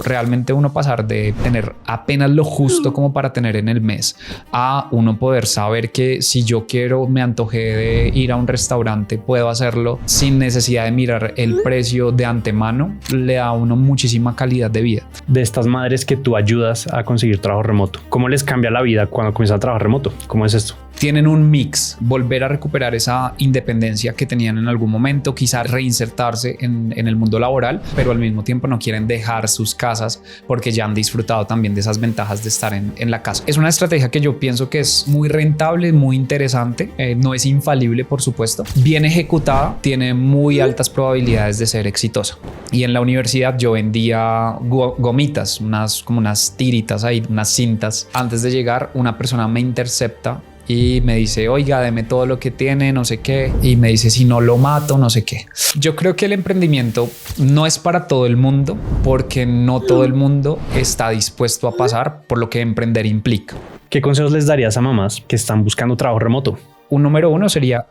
Realmente uno pasar de tener apenas lo justo como para tener en el mes a uno poder saber que si yo quiero, me antojé de ir a un restaurante, puedo hacerlo sin necesidad de mirar el precio de antemano, le da a uno muchísima calidad de vida. De estas madres que tú ayudas a conseguir trabajo remoto, ¿cómo les cambia la vida cuando comienzan a trabajar remoto? ¿Cómo es esto? Tienen un mix, volver a recuperar esa independencia que tenían en algún momento, quizás reinsertarse en el mundo laboral, pero al mismo tiempo no quieren dejar sus casas porque ya han disfrutado también de esas ventajas de estar en la casa. Es una estrategia que yo pienso que es muy rentable, muy interesante, no es infalible, por supuesto. Bien ejecutada, tiene muy altas probabilidades de ser exitosa. Y en la universidad yo vendía gomitas, como unas tiritas ahí, unas cintas. Antes de llegar, una persona me intercepta y me dice, oiga, deme todo lo que tiene, no sé qué. Y me dice, si no lo mato, no sé qué. Yo creo que el emprendimiento no es para todo el mundo, porque no todo el mundo está dispuesto a pasar por lo que emprender implica. ¿Qué consejos les darías a mamás que están buscando trabajo remoto? Un número uno sería...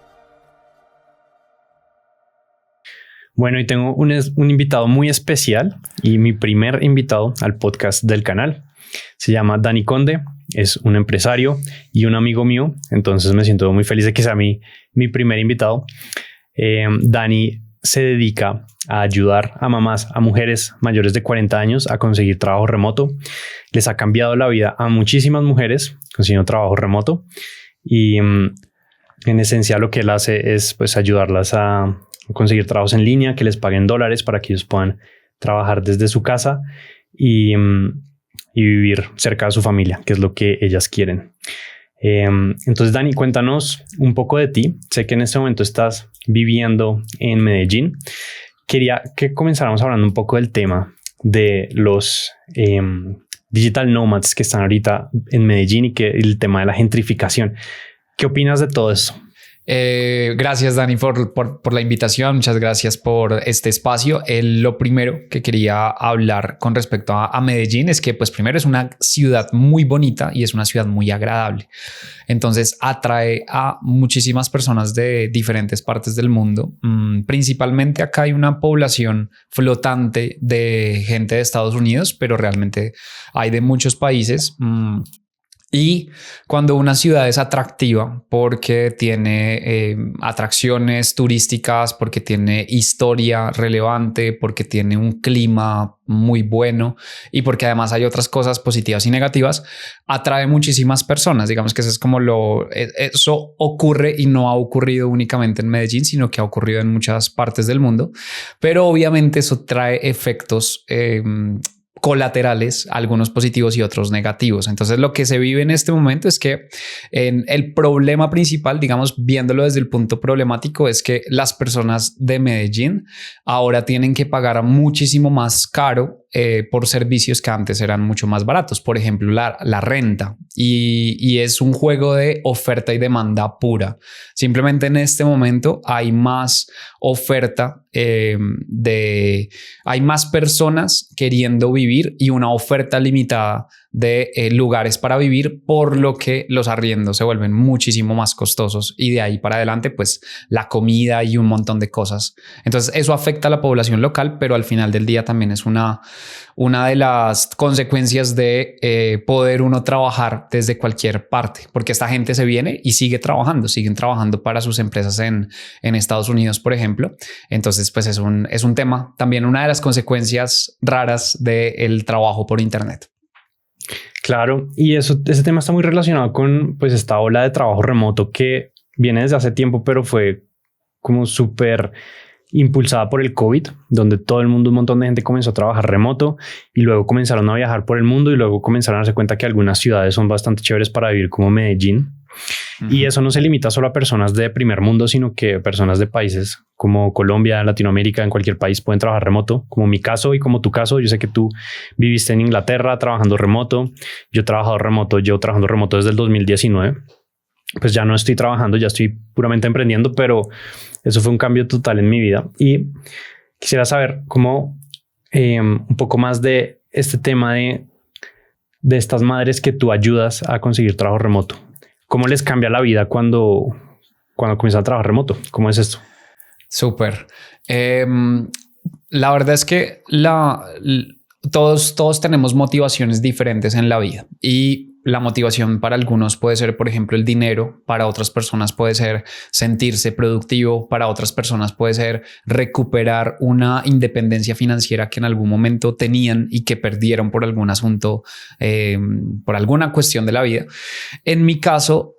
Bueno, y tengo un invitado muy especial y mi primer invitado al podcast del canal. Se llama Dani Conde, es un empresario y un amigo mío, entonces me siento muy feliz de que sea mi primer invitado. Dani se dedica a ayudar a mamás, a mujeres mayores de 40 años a conseguir trabajo remoto. Les ha cambiado la vida a muchísimas mujeres consiguiendo trabajo remoto y en esencia lo que él hace es pues ayudarlas a conseguir trabajos en línea, que les paguen dólares para que ellos puedan trabajar desde su casa y vivir cerca de su familia, que es lo que ellas quieren. Entonces, Dani, cuéntanos un poco de ti. Sé que en este momento estás viviendo en Medellín. Quería que comenzáramos hablando un poco del tema de los digital nomads que están ahorita en Medellín y que el tema de la gentrificación. ¿Qué opinas de todo eso? Gracias, Dani, por la invitación. Muchas gracias por este espacio. Lo primero que quería hablar con respecto a Medellín es que, pues, primero es una ciudad muy bonita y es una ciudad muy agradable. Entonces atrae a muchísimas personas de diferentes partes del mundo. Principalmente acá hay una población flotante de gente de Estados Unidos, pero realmente hay de muchos países. Y cuando una ciudad es atractiva porque tiene atracciones turísticas, porque tiene historia relevante, porque tiene un clima muy bueno y porque además hay otras cosas positivas y negativas, atrae muchísimas personas. Digamos que eso es como eso ocurre y no ha ocurrido únicamente en Medellín, sino que ha ocurrido en muchas partes del mundo. Pero obviamente eso trae efectos colaterales, algunos positivos y otros negativos. Entonces lo que se vive en este momento es que el problema principal, digamos, viéndolo desde el punto problemático, es que las personas de Medellín ahora tienen que pagar muchísimo más caro por servicios que antes eran mucho más baratos. Por ejemplo, la renta, y es un juego de oferta y demanda pura. Simplemente en este momento hay más oferta, hay más personas queriendo vivir y una oferta limitada de lugares para vivir, por lo que los arriendos se vuelven muchísimo más costosos y de ahí para adelante pues la comida y un montón de cosas. Entonces eso afecta a la población local, pero al final del día también es una de las consecuencias de poder uno trabajar desde cualquier parte, porque esta gente se viene y siguen trabajando para sus empresas en Estados Unidos, por ejemplo. Entonces pues es un tema, también una de las consecuencias raras del trabajo por internet. Claro, y ese tema está muy relacionado con pues esta ola de trabajo remoto que viene desde hace tiempo, pero fue como súper impulsada por el COVID, donde un montón de gente comenzó a trabajar remoto y luego comenzaron a viajar por el mundo y luego comenzaron a darse cuenta que algunas ciudades son bastante chéveres para vivir, como Medellín. Y eso no se limita solo a personas de primer mundo, sino que personas de países como Colombia, Latinoamérica, en cualquier país pueden trabajar remoto, como mi caso y como tu caso. Yo sé que tú viviste en Inglaterra trabajando remoto. Yo llevo trabajando remoto desde el 2019. Pues ya no estoy trabajando, ya estoy puramente emprendiendo, pero eso fue un cambio total en mi vida. Y quisiera saber cómo un poco más de este tema de estas madres que tú ayudas a conseguir trabajo remoto. ¿Cómo les cambia la vida cuando comienzan a trabajar remoto? ¿Cómo es esto? Súper. La verdad es que todos tenemos motivaciones diferentes en la vida y la motivación para algunos puede ser, por ejemplo, el dinero, para otras personas puede ser sentirse productivo, para otras personas puede ser recuperar una independencia financiera que en algún momento tenían y que perdieron por algún asunto, por alguna cuestión de la vida. En mi caso,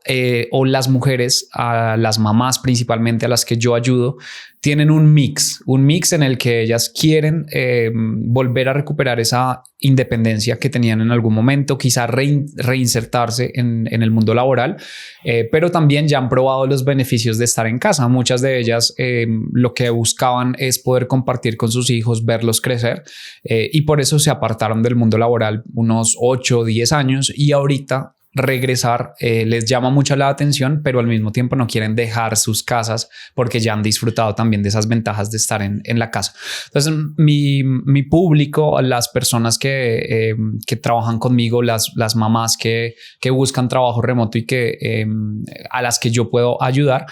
o las mujeres, a las mamás principalmente a las que yo ayudo, tienen un mix en el que ellas quieren volver a recuperar esa independencia que tenían en algún momento, quizá reinsertarse en el mundo laboral, pero también ya han probado los beneficios de estar en casa. Muchas de ellas lo que buscaban es poder compartir con sus hijos, verlos crecer, y por eso se apartaron del mundo laboral unos 8 o 10 años y ahorita regresar les llama mucho la atención, pero al mismo tiempo no quieren dejar sus casas porque ya han disfrutado también de esas ventajas de estar en la casa. Entonces mi público, las personas que trabajan conmigo, las mamás que buscan trabajo remoto y a las que yo puedo ayudar,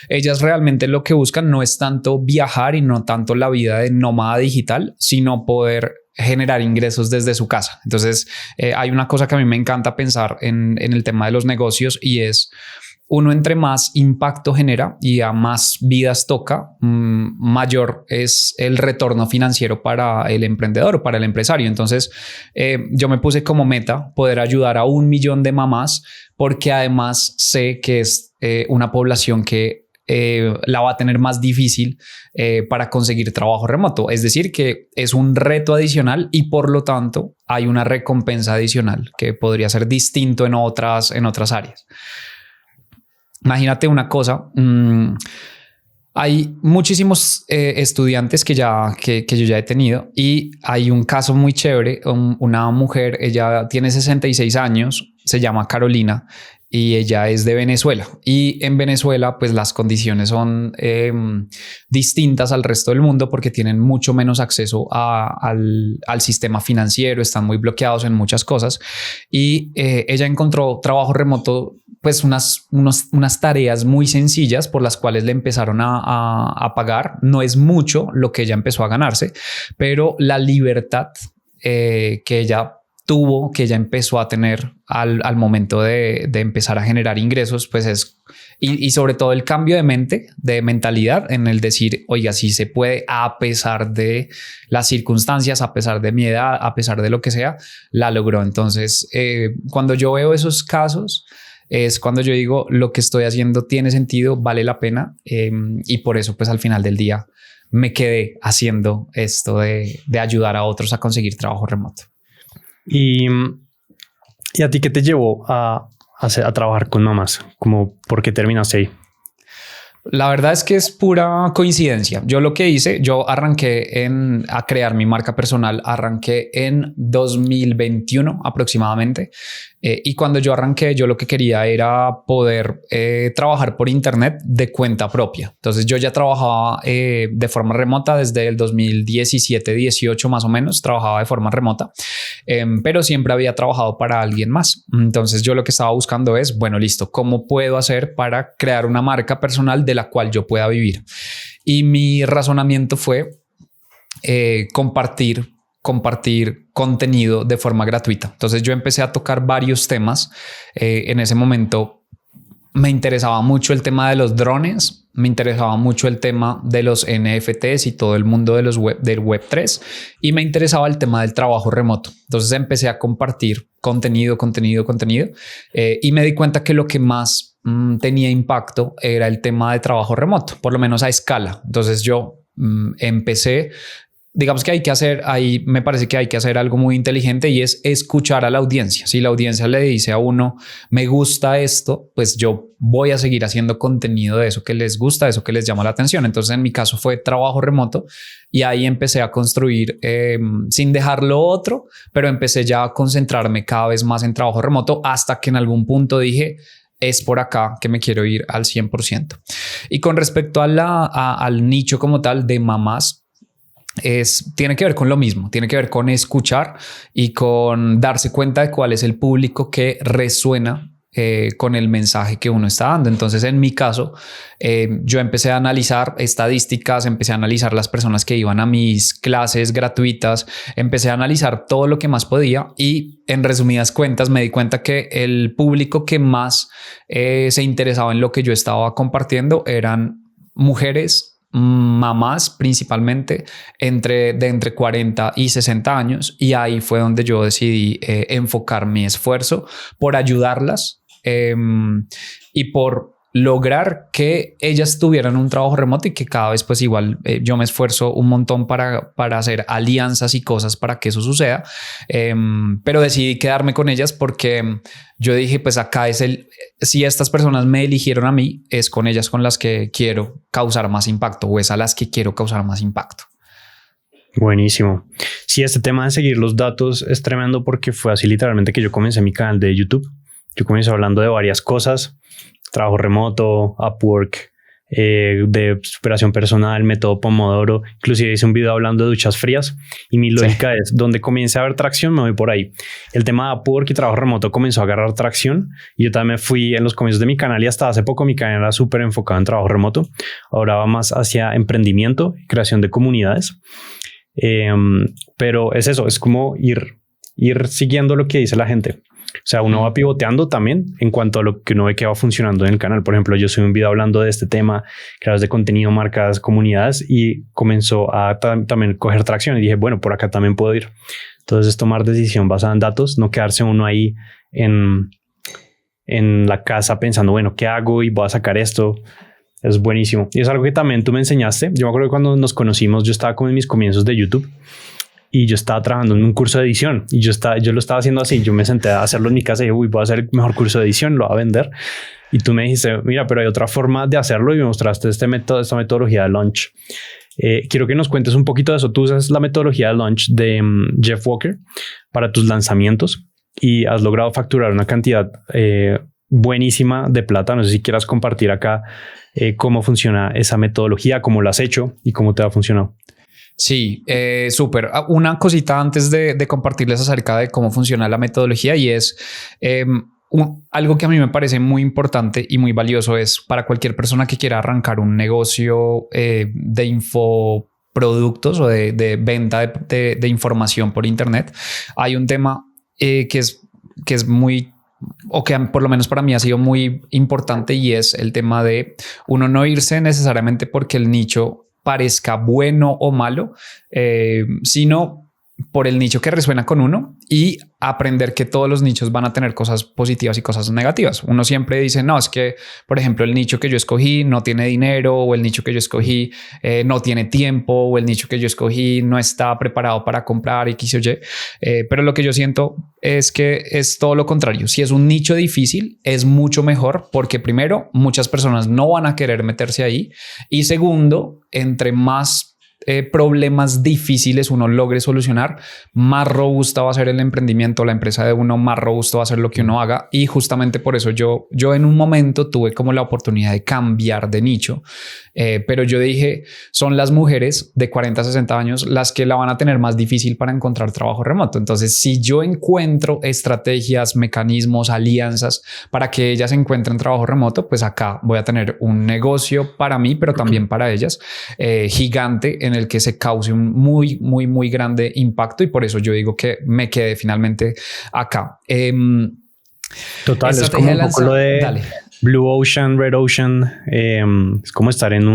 ellas realmente lo que buscan no es tanto viajar y no tanto la vida de nómada digital, sino poder generar ingresos desde su casa. Entonces hay una cosa que a mí me encanta pensar en el tema de los negocios y es: uno entre más impacto genera y a más vidas toca, mayor es el retorno financiero para el emprendedor o para el empresario. Entonces yo me puse como meta poder ayudar a 1 millón de mamás, porque además sé que es una población que la va a tener más difícil para conseguir trabajo remoto. Es decir, que es un reto adicional y por lo tanto hay una recompensa adicional que podría ser distinto en otras áreas. Imagínate una cosa. Hay muchísimos estudiantes que yo ya he tenido y hay un caso muy chévere. Una mujer, ella tiene 66 años, se llama Carolina y ella es de Venezuela. Y en Venezuela, pues las condiciones son distintas al resto del mundo porque tienen mucho menos acceso al sistema financiero, están muy bloqueados en muchas cosas. Y ella encontró trabajo remoto, pues unas tareas muy sencillas por las cuales le empezaron a pagar. No es mucho lo que ella empezó a ganarse, pero la libertad que ella tuvo, que ella empezó a tener al momento de empezar a generar ingresos, pues es, y sobre todo el cambio de mente, de mentalidad, en el decir, oiga, sí se puede, a pesar de las circunstancias, a pesar de mi edad, a pesar de lo que sea, la logró. Entonces, cuando yo veo esos casos, es cuando yo digo, lo que estoy haciendo tiene sentido, vale la pena, y por eso, pues al final del día, me quedé haciendo esto de ayudar a otros a conseguir trabajo remoto. ¿Y a ti qué te llevó a trabajar con mamás? ¿Cómo, por qué terminaste ahí? La verdad es que es pura coincidencia. Yo lo que hice, yo arranqué a crear mi marca personal, arranqué en 2021 aproximadamente. Y cuando yo arranqué, yo lo que quería era poder trabajar por internet de cuenta propia. Entonces yo ya trabajaba de forma remota desde el 2017-18 más o menos, trabajaba de forma remota, pero siempre había trabajado para alguien más. Entonces yo lo que estaba buscando es, bueno, listo, ¿cómo puedo hacer para crear una marca personal de la cual yo pueda vivir? Y mi razonamiento fue compartir contenido de forma gratuita. Entonces yo empecé a tocar varios temas. En ese momento me interesaba mucho el tema de los drones, me interesaba mucho el tema de los NFTs y todo el mundo del Web3 y me interesaba el tema del trabajo remoto. Entonces empecé a compartir contenido y me di cuenta que lo que más tenía impacto era el tema de trabajo remoto, por lo menos a escala. Entonces yo empecé. Digamos que ahí me parece que hay que hacer algo muy inteligente y es escuchar a la audiencia. Si la audiencia le dice a uno, me gusta esto, pues yo voy a seguir haciendo contenido de eso que les gusta, de eso que les llama la atención. Entonces en mi caso fue trabajo remoto y ahí empecé a construir sin dejar lo otro, pero empecé ya a concentrarme cada vez más en trabajo remoto hasta que en algún punto dije, es por acá que me quiero ir al 100%. Y con respecto al nicho como tal de mamás, tiene que ver con lo mismo, tiene que ver con escuchar y con darse cuenta de cuál es el público que resuena con el mensaje que uno está dando. Entonces, en mi caso, yo empecé a analizar estadísticas, empecé a analizar las personas que iban a mis clases gratuitas, empecé a analizar todo lo que más podía y, en resumidas cuentas, me di cuenta que el público que más se interesaba en lo que yo estaba compartiendo eran mujeres, mamás principalmente, de entre 40 y 60 años, y ahí fue donde yo decidí enfocar mi esfuerzo por ayudarlas y por lograr que ellas tuvieran un trabajo remoto y que cada vez pues igual yo me esfuerzo un montón para hacer alianzas y cosas para que eso suceda, pero decidí quedarme con ellas porque yo dije pues acá si estas personas me eligieron a mí, es con ellas con las que quiero causar más impacto, o es a las que quiero causar más impacto. Buenísimo. Sí, este tema de seguir los datos es tremendo porque fue así literalmente que yo comencé mi canal de YouTube. Yo comencé hablando de varias cosas: trabajo remoto, Upwork, de superación personal, método Pomodoro. Inclusive hice un video hablando de duchas frías y mi lógica es donde comience a haber tracción, me voy por ahí. El tema de Upwork y trabajo remoto comenzó a agarrar tracción y yo también me fui en los comienzos de mi canal, y hasta hace poco mi canal era súper enfocado en trabajo remoto. Ahora va más hacia emprendimiento y creación de comunidades. Pero es eso, es como ir siguiendo lo que dice la gente. O sea, uno va pivoteando también en cuanto a lo que uno ve que va funcionando en el canal. Por ejemplo, yo subí un video hablando de este tema, creadores de contenido, marcas, comunidades, y comenzó a también coger tracción y dije, bueno, por acá también puedo ir. Entonces es tomar decisión basada en datos, no quedarse uno ahí en la casa pensando, bueno, ¿qué hago? Y voy a sacar esto. Es buenísimo. Y es algo que también tú me enseñaste. Yo me acuerdo que cuando nos conocimos, yo estaba como en mis comienzos de YouTube y yo estaba trabajando en un curso de edición y yo lo estaba haciendo así. Yo me senté a hacerlo en mi casa y dije, uy, voy a hacer el mejor curso de edición, lo voy a vender. Y tú me dijiste, mira, pero hay otra forma de hacerlo, y me mostraste esta metodología de launch. Quiero que nos cuentes un poquito de eso. Tú usas la metodología de launch de Jeff Walker para tus lanzamientos y has logrado facturar una cantidad buenísima de plata. No sé si quieras compartir acá cómo funciona esa metodología, cómo lo has hecho y cómo te ha funcionado. Sí, súper. Una cosita antes de compartirles acerca de cómo funciona la metodología, y es algo que a mí me parece muy importante y muy valioso es para cualquier persona que quiera arrancar un negocio de infoproductos o de venta de información por internet. Hay un tema que es muy, o que por lo menos para mí ha sido muy importante, y es el tema de uno no irse necesariamente porque el nicho parezca bueno o malo, sino por el nicho que resuena con uno, y aprender que todos los nichos van a tener cosas positivas y cosas negativas. Uno siempre dice, no, es que, por ejemplo, el nicho que yo escogí no tiene dinero, o el nicho que yo escogí no tiene tiempo, o el nicho que yo escogí no está preparado para comprar X o Y. Pero lo que yo siento es que es todo lo contrario. Si es un nicho difícil, es mucho mejor, porque primero, muchas personas no van a querer meterse ahí, y segundo, entre más problemas difíciles uno logre solucionar, más robusta va a ser el emprendimiento, la empresa de uno, más robusto va a ser lo que uno haga. Y justamente por eso yo en un momento tuve como la oportunidad de cambiar de nicho, pero yo dije, son las mujeres de 40 a 60 años las que la van a tener más difícil para encontrar trabajo remoto. Entonces, si yo encuentro estrategias, mecanismos, alianzas para que ellas encuentren trabajo remoto, pues acá voy a tener un negocio para mí, pero también para ellas, gigante, en el que se cause un muy, muy, muy grande impacto. Y por eso yo digo que me quedé finalmente acá. Total, es como un poco lo de Blue Ocean, Red Ocean. Es como estar en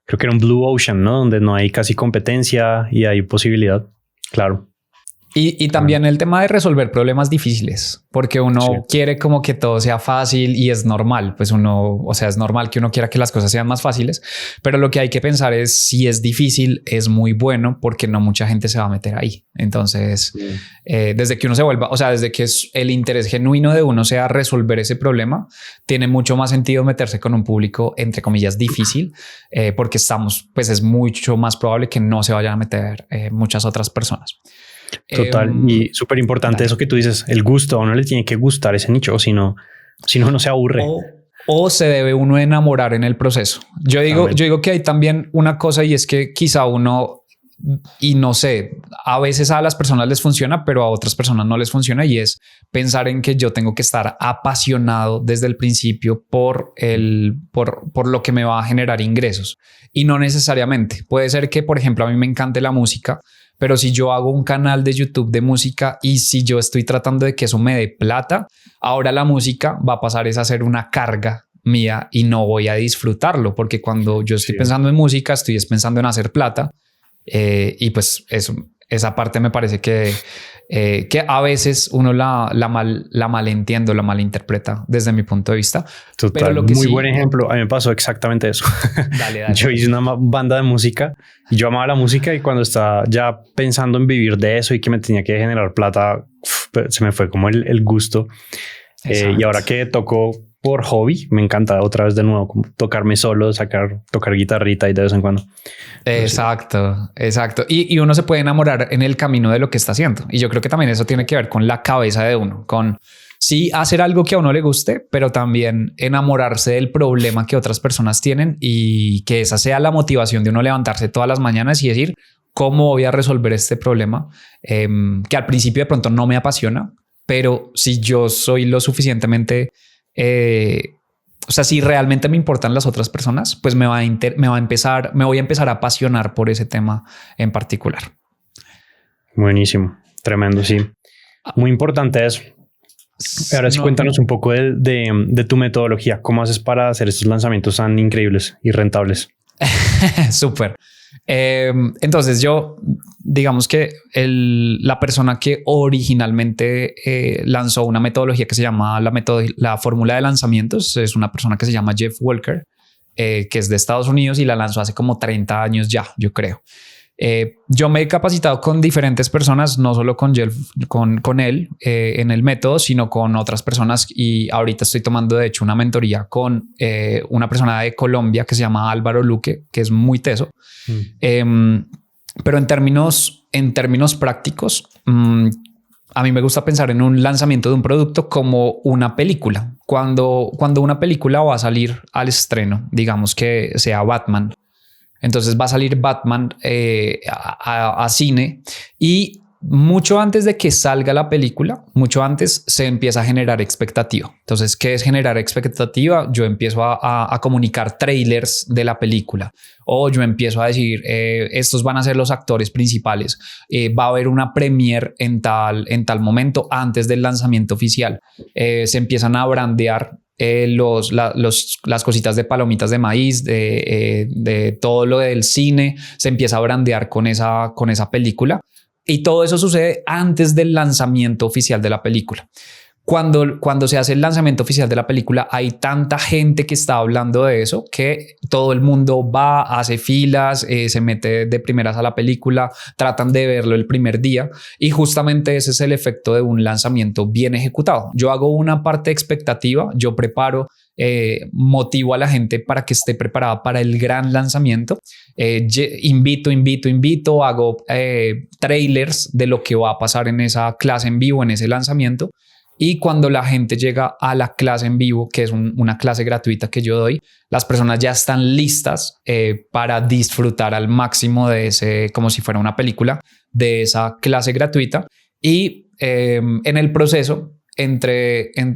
creo que era un Blue Ocean, ¿no? Donde no hay casi competencia y hay posibilidad. Claro. Y también el tema de resolver problemas difíciles, porque uno quiere como que todo sea fácil, y es normal, pues es normal que uno quiera que las cosas sean más fáciles, pero lo que hay que pensar es, si es difícil, es muy bueno, porque no mucha gente se va a meter ahí. Entonces, desde que uno se vuelva, desde que el interés genuino de uno sea resolver ese problema, tiene mucho más sentido meterse con un público, entre comillas, difícil, porque es mucho más probable que no se vayan a meter muchas otras personas. Total, y súper importante eso que tú dices, el gusto. A uno le tiene que gustar ese nicho, o si no se aburre. O se debe uno enamorar en el proceso. Yo digo que hay también una cosa, y es que quizá uno y no sé, a veces a las personas les funciona, pero a otras personas no les funciona, y es pensar en que yo tengo que estar apasionado desde el principio por lo que me va a generar ingresos, y no necesariamente. Puede ser que, por ejemplo, a mí me encante la música, pero si yo hago un canal de YouTube de música y si yo estoy tratando de que eso me dé plata, ahora la música va a pasar a ser una carga mía y no voy a disfrutarlo, porque cuando yo estoy pensando en música, estoy pensando en hacer plata, y pues esa parte me parece que a veces uno la malentiende, la malinterpreta desde mi punto de vista. Total, pero lo que muy buen ejemplo. A mí me pasó exactamente eso. Dale. Yo hice una banda de música y yo amaba la música, y cuando estaba ya pensando en vivir de eso y que me tenía que generar plata, se me fue como el gusto. Y ahora que toco por hobby, me encanta otra vez de nuevo como tocarme solo, tocar guitarrita y de vez en cuando. Exacto. Y uno se puede enamorar en el camino de lo que está haciendo. Y yo creo que también eso tiene que ver con la cabeza de uno, con sí hacer algo que a uno le guste, pero también enamorarse del problema que otras personas tienen, y que esa sea la motivación de uno levantarse todas las mañanas y decir, ¿cómo voy a resolver este problema? Que al principio de pronto no me apasiona, pero si yo soy lo suficientemente... o sea, si realmente me importan las otras personas, pues me voy a empezar a apasionar por ese tema en particular. Buenísimo, tremendo, sí. Muy importante eso. Ahora sí, cuéntanos un poco de tu metodología. ¿Cómo haces para hacer estos lanzamientos tan increíbles y rentables? Súper. Entonces yo, digamos que la persona que originalmente lanzó una metodología que se llama la fórmula de lanzamientos, es una persona que se llama Jeff Walker, que es de Estados Unidos, y la lanzó hace como 30 años ya, yo creo. Yo me he capacitado con diferentes personas, no solo con Jeff, con él en el método, sino con otras personas, y ahorita estoy tomando de hecho una mentoría con una persona de Colombia que se llama Álvaro Luque, que es muy teso. Pero en términos prácticos, a mí me gusta pensar en un lanzamiento de un producto como una película. Cuando una película va a salir al estreno, digamos que sea Batman, entonces va a salir Batman a cine, y mucho antes de que salga la película, mucho antes se empieza a generar expectativa. Entonces, ¿qué es generar expectativa? Yo empiezo a comunicar trailers de la película, o yo empiezo a decir estos van a ser los actores principales, va a haber una premiere en tal momento antes del lanzamiento oficial. Se empiezan a brandear las cositas de palomitas de maíz, de todo lo del cine, se empieza a brandear con esa película, y todo eso sucede antes del lanzamiento oficial de la película. Cuando se hace el lanzamiento oficial de la película, hay tanta gente que está hablando de eso que todo el mundo va, hace filas, se mete de primeras a la película, tratan de verlo el primer día, y justamente ese es el efecto de un lanzamiento bien ejecutado. Yo hago una parte expectativa, yo preparo, motivo a la gente para que esté preparada para el gran lanzamiento, invito, hago trailers de lo que va a pasar en esa clase en vivo, en ese lanzamiento. Y cuando la gente llega a la clase en vivo, que es una clase gratuita que yo doy, las personas ya están listas para disfrutar al máximo de ese, como si fuera una película, de esa clase gratuita. Y en el proceso,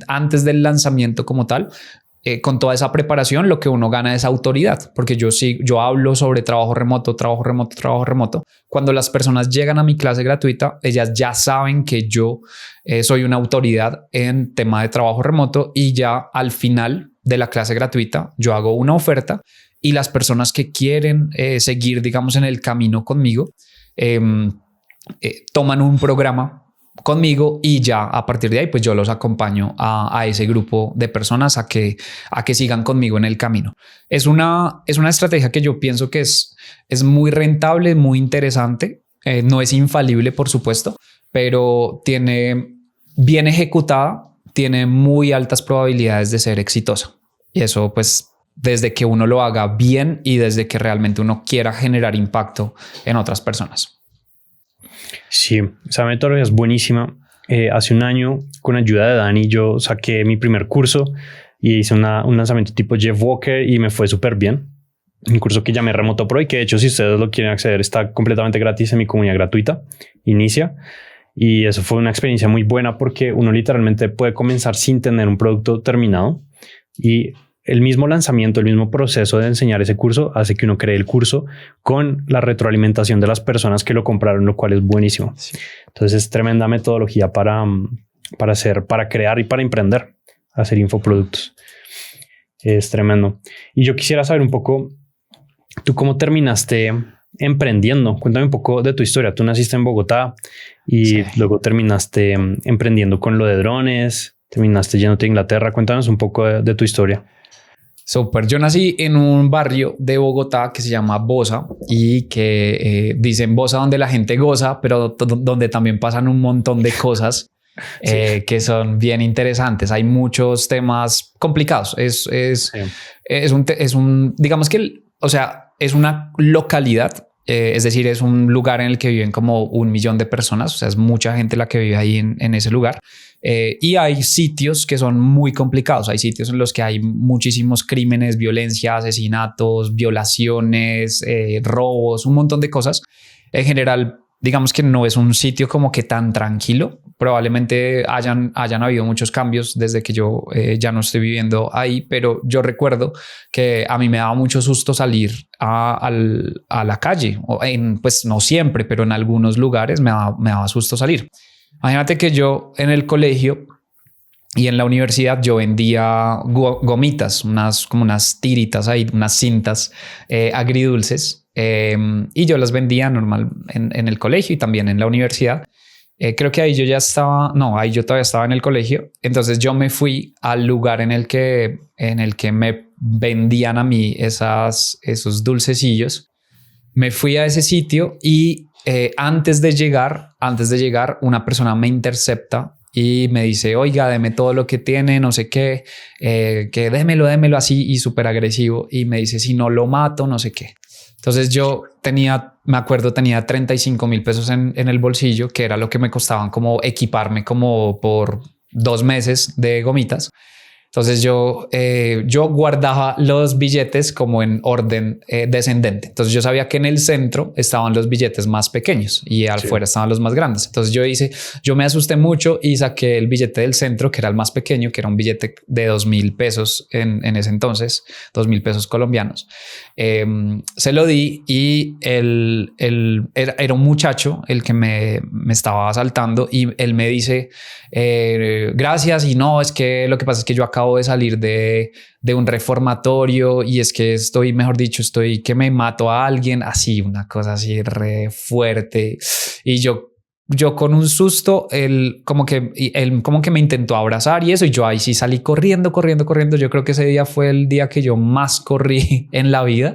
antes del lanzamiento como tal, con toda esa preparación, lo que uno gana es autoridad, porque yo hablo sobre trabajo remoto. Cuando las personas llegan a mi clase gratuita, ellas ya saben que yo soy una autoridad en tema de trabajo remoto, y ya al final de la clase gratuita yo hago una oferta, y las personas que quieren seguir, digamos, en el camino conmigo, toman un programa conmigo, y ya a partir de ahí pues yo los acompaño a ese grupo de personas a que sigan conmigo en el camino. Es una estrategia que yo pienso que es muy rentable, muy interesante. No es infalible, por supuesto, pero bien ejecutada, tiene muy altas probabilidades de ser exitosa. Y eso pues desde que uno lo haga bien y desde que realmente uno quiera generar impacto en otras personas. Sí, esa metodología es buenísima. Hace un año, con ayuda de Dani, yo saqué mi primer curso y hice un lanzamiento tipo Jeff Walker, y me fue súper bien. un curso que llamé Remoto Pro y que de hecho si ustedes lo quieren acceder está completamente gratis en mi comunidad gratuita, Inicia. Y eso fue una experiencia muy buena porque uno literalmente puede comenzar sin tener un producto terminado y el mismo lanzamiento, el mismo proceso de enseñar ese curso hace que uno cree el curso con la retroalimentación de las personas que lo compraron, lo cual es buenísimo. Sí. Entonces es tremenda metodología para crear y para emprender, hacer infoproductos. Es tremendo. Y yo quisiera saber un poco, ¿tú cómo terminaste emprendiendo? Cuéntame un poco de tu historia. Tú naciste en Bogotá y luego terminaste emprendiendo con lo de drones, terminaste yéndote a Inglaterra. Cuéntanos un poco de tu historia. Súper. Yo nací en un barrio de Bogotá que se llama Bosa y que dicen Bosa donde la gente goza, pero donde también pasan un montón de cosas que son bien interesantes. Hay muchos temas complicados. Es un, digamos que, o sea, es una localidad. Es decir, es un lugar en el que viven como 1 millón de personas. O sea, es mucha gente la que vive ahí en ese lugar. Y hay sitios que son muy complicados. Hay sitios en los que hay muchísimos crímenes, violencia, asesinatos, violaciones, robos, un montón de cosas. En general, digamos que no es un sitio como que tan tranquilo. Probablemente hayan habido muchos cambios desde que yo ya no estoy viviendo ahí, pero yo recuerdo que a mí me daba mucho susto salir a la calle. Pues no siempre, pero en algunos lugares me daba susto salir. Imagínate que yo en el colegio y en la universidad yo vendía gomitas, como unas tiritas ahí, unas cintas agridulces, y yo las vendía normal en el colegio y también en la universidad. Creo que ahí yo ahí yo todavía estaba en el colegio. Entonces yo me fui al lugar en el que me vendían a mí esos dulcecillos. Me fui a ese sitio y antes de llegar, una persona me intercepta y me dice, oiga, deme todo lo que tiene, no sé qué, que démelo así, y súper agresivo. Y me dice, si no lo mato, no sé qué. Entonces yo me acuerdo, tenía 35,000 pesos en el bolsillo, que era lo que me costaban como equiparme como por 2 meses de gomitas. Entonces yo guardaba los billetes como en orden descendente. Entonces yo sabía que en el centro estaban los billetes más pequeños y afuera estaban los más grandes. Entonces yo me asusté mucho y saqué el billete del centro, que era el más pequeño, que era un billete de 2,000 pesos en ese entonces, 2,000 pesos colombianos. Se lo di y era un muchacho el que me estaba asaltando y él me dice, gracias, y no, es que lo que pasa es que yo acabo de salir de un reformatorio y es que estoy que me mato a alguien, así, una cosa así re fuerte. Y yo con un susto, él como que me intentó abrazar y eso, y yo ahí sí salí corriendo. Yo creo que ese día fue el día que yo más corrí en la vida.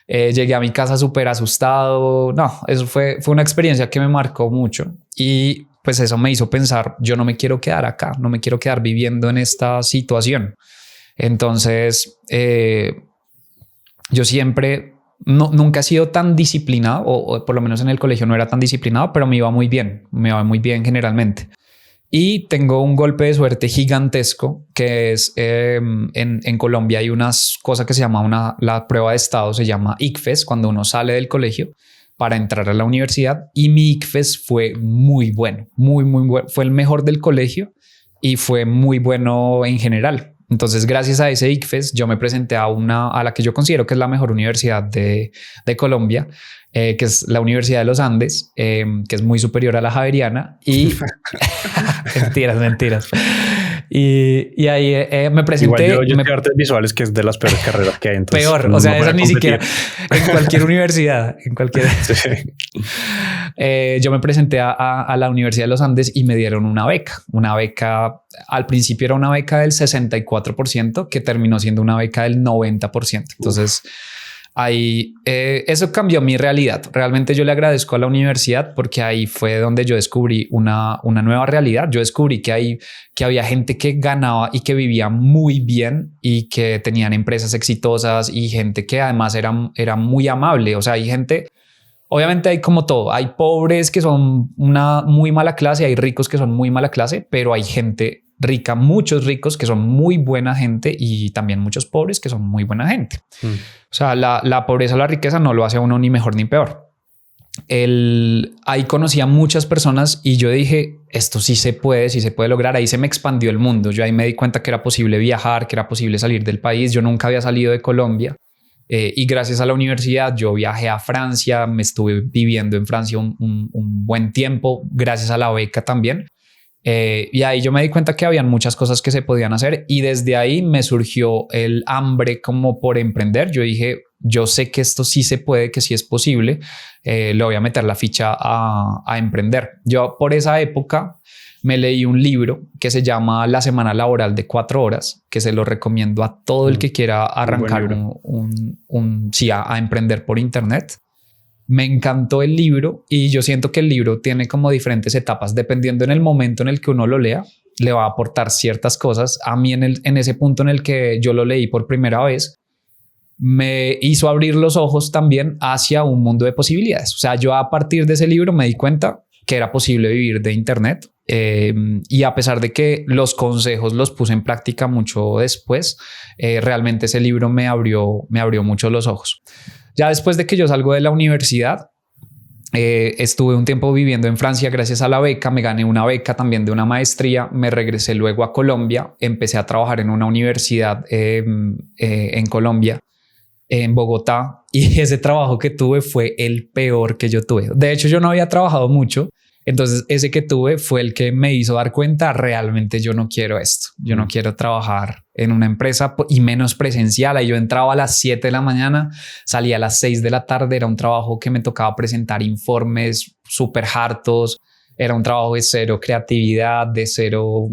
Llegué a mi casa súper asustado. No, eso fue una experiencia que me marcó mucho y pues eso me hizo pensar, yo no me quiero quedar acá, no me quiero quedar viviendo en esta situación. Entonces, yo siempre, nunca he sido tan disciplinado, o por lo menos en el colegio no era tan disciplinado, pero me iba muy bien generalmente. Y tengo un golpe de suerte gigantesco, que es en Colombia hay unas cosas que se llama la prueba de estado, se llama ICFES, cuando uno sale del colegio para entrar a la universidad, y mi ICFES fue muy bueno, muy bueno. Fue el mejor del colegio y fue muy bueno en general. Entonces, gracias a ese ICFES, yo me presenté a la que yo considero que es la mejor universidad de Colombia, que es la Universidad de los Andes, que es muy superior a la Javeriana. Y mentiras. Y ahí me presenté. Igual yo estudié artes visuales, que es de las peores carreras que hay. Entonces, peor, o sea, eso ni siquiera en cualquier universidad, Sí. Yo me presenté a la Universidad de los Andes y me dieron una beca. Al principio era una beca del 64%, que terminó siendo una beca del 90%. Entonces, ahí eso cambió mi realidad. Realmente yo le agradezco a la universidad porque ahí fue donde yo descubrí una nueva realidad. Yo descubrí que había gente que ganaba y que vivía muy bien y que tenían empresas exitosas, y gente que además era muy amable. O sea, hay gente, obviamente hay como todo, hay pobres que son una muy mala clase, hay ricos que son muy mala clase, pero hay gente rica, muchos ricos que son muy buena gente y también muchos pobres que son muy buena gente. O sea, la pobreza o la riqueza no lo hace a uno ni mejor ni peor. Ahí conocí a muchas personas y yo dije, esto sí se puede lograr. Ahí se me expandió el mundo. Yo ahí me di cuenta que era posible viajar, que era posible salir del país. Yo nunca había salido de Colombia. Y gracias a la universidad yo viajé a Francia, me estuve viviendo en Francia un buen tiempo, gracias a la beca también. Y ahí yo me di cuenta que habían muchas cosas que se podían hacer y desde ahí me surgió el hambre como por emprender. Yo dije, yo sé que esto sí se puede, que sí es posible, le voy a meter la ficha a emprender. Yo por esa época me leí un libro que se llama La Semana Laboral de 4 horas, que se lo recomiendo a todo el que quiera arrancar a emprender por internet. Me encantó el libro y yo siento que el libro tiene como diferentes etapas. Dependiendo en el momento en el que uno lo lea, le va a aportar ciertas cosas. A mí en ese punto en el que yo lo leí por primera vez, me hizo abrir los ojos también hacia un mundo de posibilidades. O sea, yo a partir de ese libro me di cuenta que era posible vivir de internet. Y a pesar de que los consejos los puse en práctica mucho después, realmente ese libro me abrió mucho los ojos. Ya después de que yo salgo de la universidad, estuve un tiempo viviendo en Francia gracias a la beca, me gané una beca también de una maestría, me regresé luego a Colombia, empecé a trabajar en una universidad en Colombia, en Bogotá, y ese trabajo que tuve fue el peor que yo tuve. De hecho, yo no había trabajado mucho. Entonces ese que tuve fue el que me hizo dar cuenta, realmente yo no quiero esto, yo no quiero trabajar en una empresa y menos presencial. Ahí yo entraba a las 7 de la mañana, salía a las 6 de la tarde, era un trabajo que me tocaba presentar informes súper hartos, era un trabajo de cero creatividad, de cero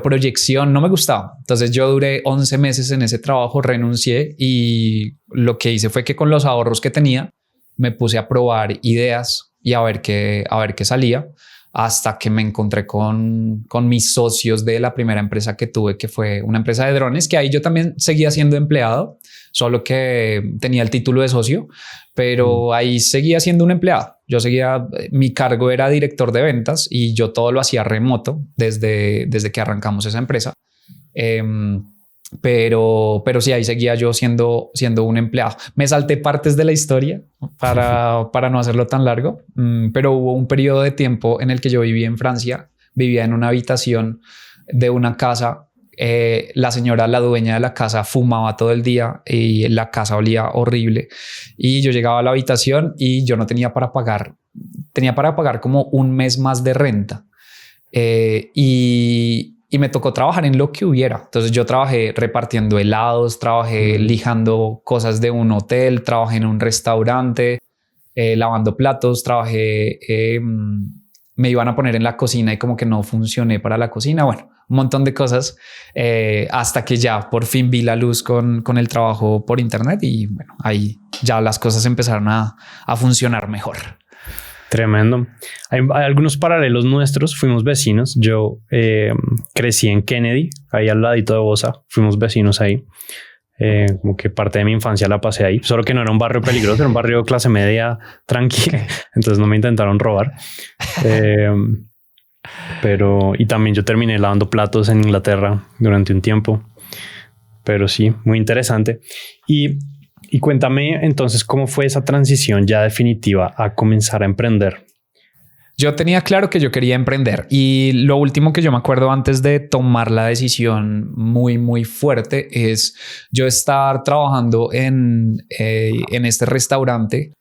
proyección, no me gustaba. Entonces yo duré 11 meses en ese trabajo, renuncié y lo que hice fue que con los ahorros que tenía me puse a probar ideas y a ver qué salía, hasta que me encontré con mis socios de la primera empresa que tuve, que fue una empresa de drones, que ahí yo también seguía siendo empleado, solo que tenía el título de socio, pero ahí seguía siendo un empleado. Mi cargo era director de ventas y yo todo lo hacía remoto desde que arrancamos esa empresa. Pero sí, ahí seguía yo siendo un empleado. Me salté partes de la historia para no hacerlo tan largo, pero hubo un periodo de tiempo en el que yo vivía en Francia, vivía en una habitación de una casa. La señora, la dueña de la casa, fumaba todo el día y la casa olía horrible. Y yo llegaba a la habitación y yo no tenía para pagar. Tenía para pagar como un mes más de renta. Y me tocó trabajar en lo que hubiera. Entonces yo trabajé repartiendo helados, trabajé lijando cosas de un hotel, trabajé en un restaurante, lavando platos, me iban a poner en la cocina y como que no funcioné para la cocina. Bueno, un montón de cosas hasta que ya por fin vi la luz con el trabajo por internet y bueno, ahí ya las cosas empezaron a funcionar mejor. Tremendo. Hay algunos paralelos nuestros. Fuimos vecinos. Yo crecí en Kennedy, ahí al ladito de Bosa. Fuimos vecinos ahí. Como que parte de mi infancia la pasé ahí. Solo que no era un barrio peligroso, era un barrio de clase media tranquila. Entonces no me intentaron robar. Y también yo terminé lavando platos en Inglaterra durante un tiempo. Pero sí, muy interesante. Y cuéntame entonces cómo fue esa transición ya definitiva a comenzar a emprender. Yo tenía claro que yo quería emprender y lo último que yo me acuerdo antes de tomar la decisión muy, muy fuerte es yo estar trabajando en este restaurante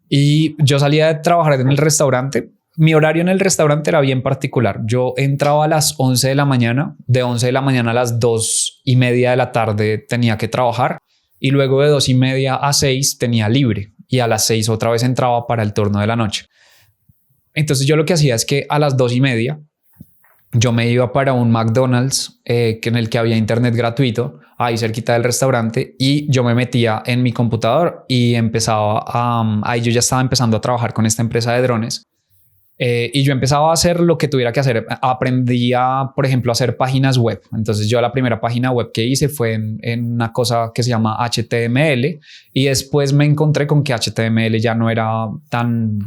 y yo salía de trabajar en el restaurante. Mi horario en el restaurante era bien particular. Yo entraba a las 11 de la mañana, de 11 de la mañana a las 2:30 de la tarde tenía que trabajar. Y luego de 2:30 a 6 tenía libre y a las 6 otra vez entraba para el turno de la noche. Entonces yo lo que hacía es que a las 2:30 yo me iba para un McDonald's en el que había internet gratuito ahí cerquita del restaurante y yo me metía en mi computador y ahí yo ya estaba empezando a trabajar con esta empresa de drones. Y yo empezaba a hacer lo que tuviera que hacer. Aprendí por ejemplo, a hacer páginas web. Entonces yo la primera página web que hice fue en una cosa que se llama HTML y después me encontré con que HTML ya no era tan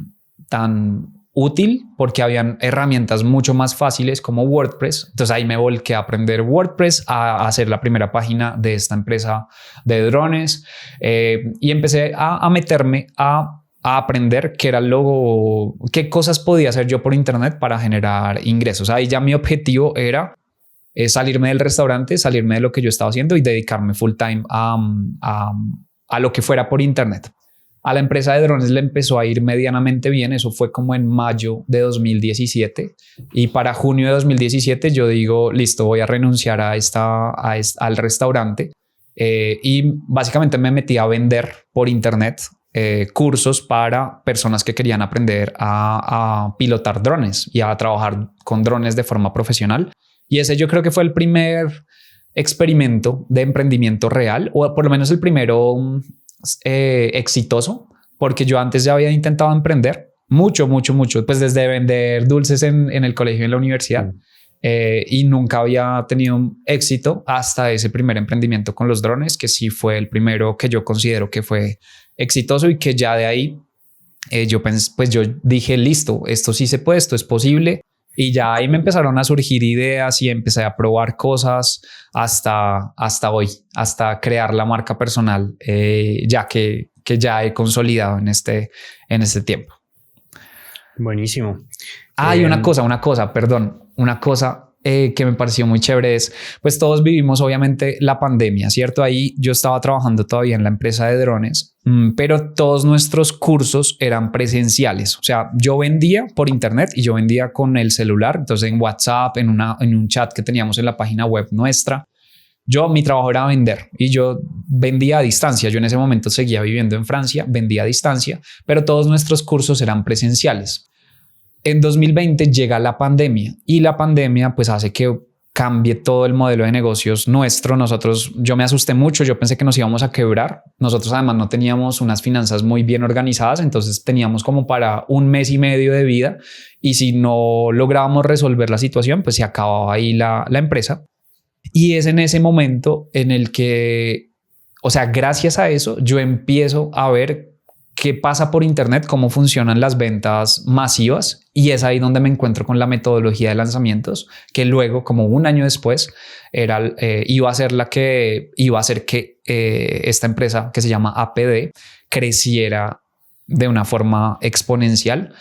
útil porque habían herramientas mucho más fáciles como WordPress. Entonces ahí me volqué a aprender WordPress, a hacer la primera página de esta empresa de drones y empecé a meterme a aprender qué cosas podía hacer yo por internet para generar ingresos. Ahí ya mi objetivo era salirme del restaurante, salirme de lo que yo estaba haciendo y dedicarme full time a lo que fuera por internet. A la empresa de drones le empezó a ir medianamente bien. Eso fue como en mayo de 2017 y para junio de 2017 yo digo, listo, voy a renunciar al restaurante y básicamente me metí a vender por internet cursos para personas que querían aprender a pilotar drones y a trabajar con drones de forma profesional. Y ese yo creo que fue el primer experimento de emprendimiento real, o por lo menos el primero exitoso, porque yo antes ya había intentado emprender mucho, pues desde vender dulces en el colegio y en la universidad y nunca había tenido éxito hasta ese primer emprendimiento con los drones, que sí fue el primero que yo considero que fue exitoso y que ya de ahí yo dije, listo, esto sí se puede, esto es posible. Y ya ahí me empezaron a surgir ideas y empecé a probar cosas hasta hoy, hasta crear la marca personal, ya que ya he consolidado en este tiempo. Buenísimo. Y una cosa que me pareció muy chévere es, pues todos vivimos obviamente la pandemia, ¿cierto? Ahí yo estaba trabajando todavía en la empresa de drones, pero todos nuestros cursos eran presenciales. O sea, yo vendía por internet y yo vendía con el celular. Entonces en WhatsApp, en un chat que teníamos en la página web nuestra, mi trabajo era vender y yo vendía a distancia. Yo en ese momento seguía viviendo en Francia, vendía a distancia, pero todos nuestros cursos eran presenciales. En 2020 llega la pandemia y la pandemia pues hace que cambie todo el modelo de negocios nuestro. Yo me asusté mucho, yo pensé que nos íbamos a quebrar. Nosotros además no teníamos unas finanzas muy bien organizadas, entonces teníamos como para 1 mes y medio de vida y si no lográbamos resolver la situación pues se acababa ahí la empresa. Y es en ese momento en el que, o sea, gracias a eso yo empiezo a ver qué pasa por internet, cómo funcionan las ventas masivas y es ahí donde me encuentro con la metodología de lanzamientos que luego, como 1 año después, iba a ser la que iba a hacer que esta empresa que se llama APD creciera de una forma exponencial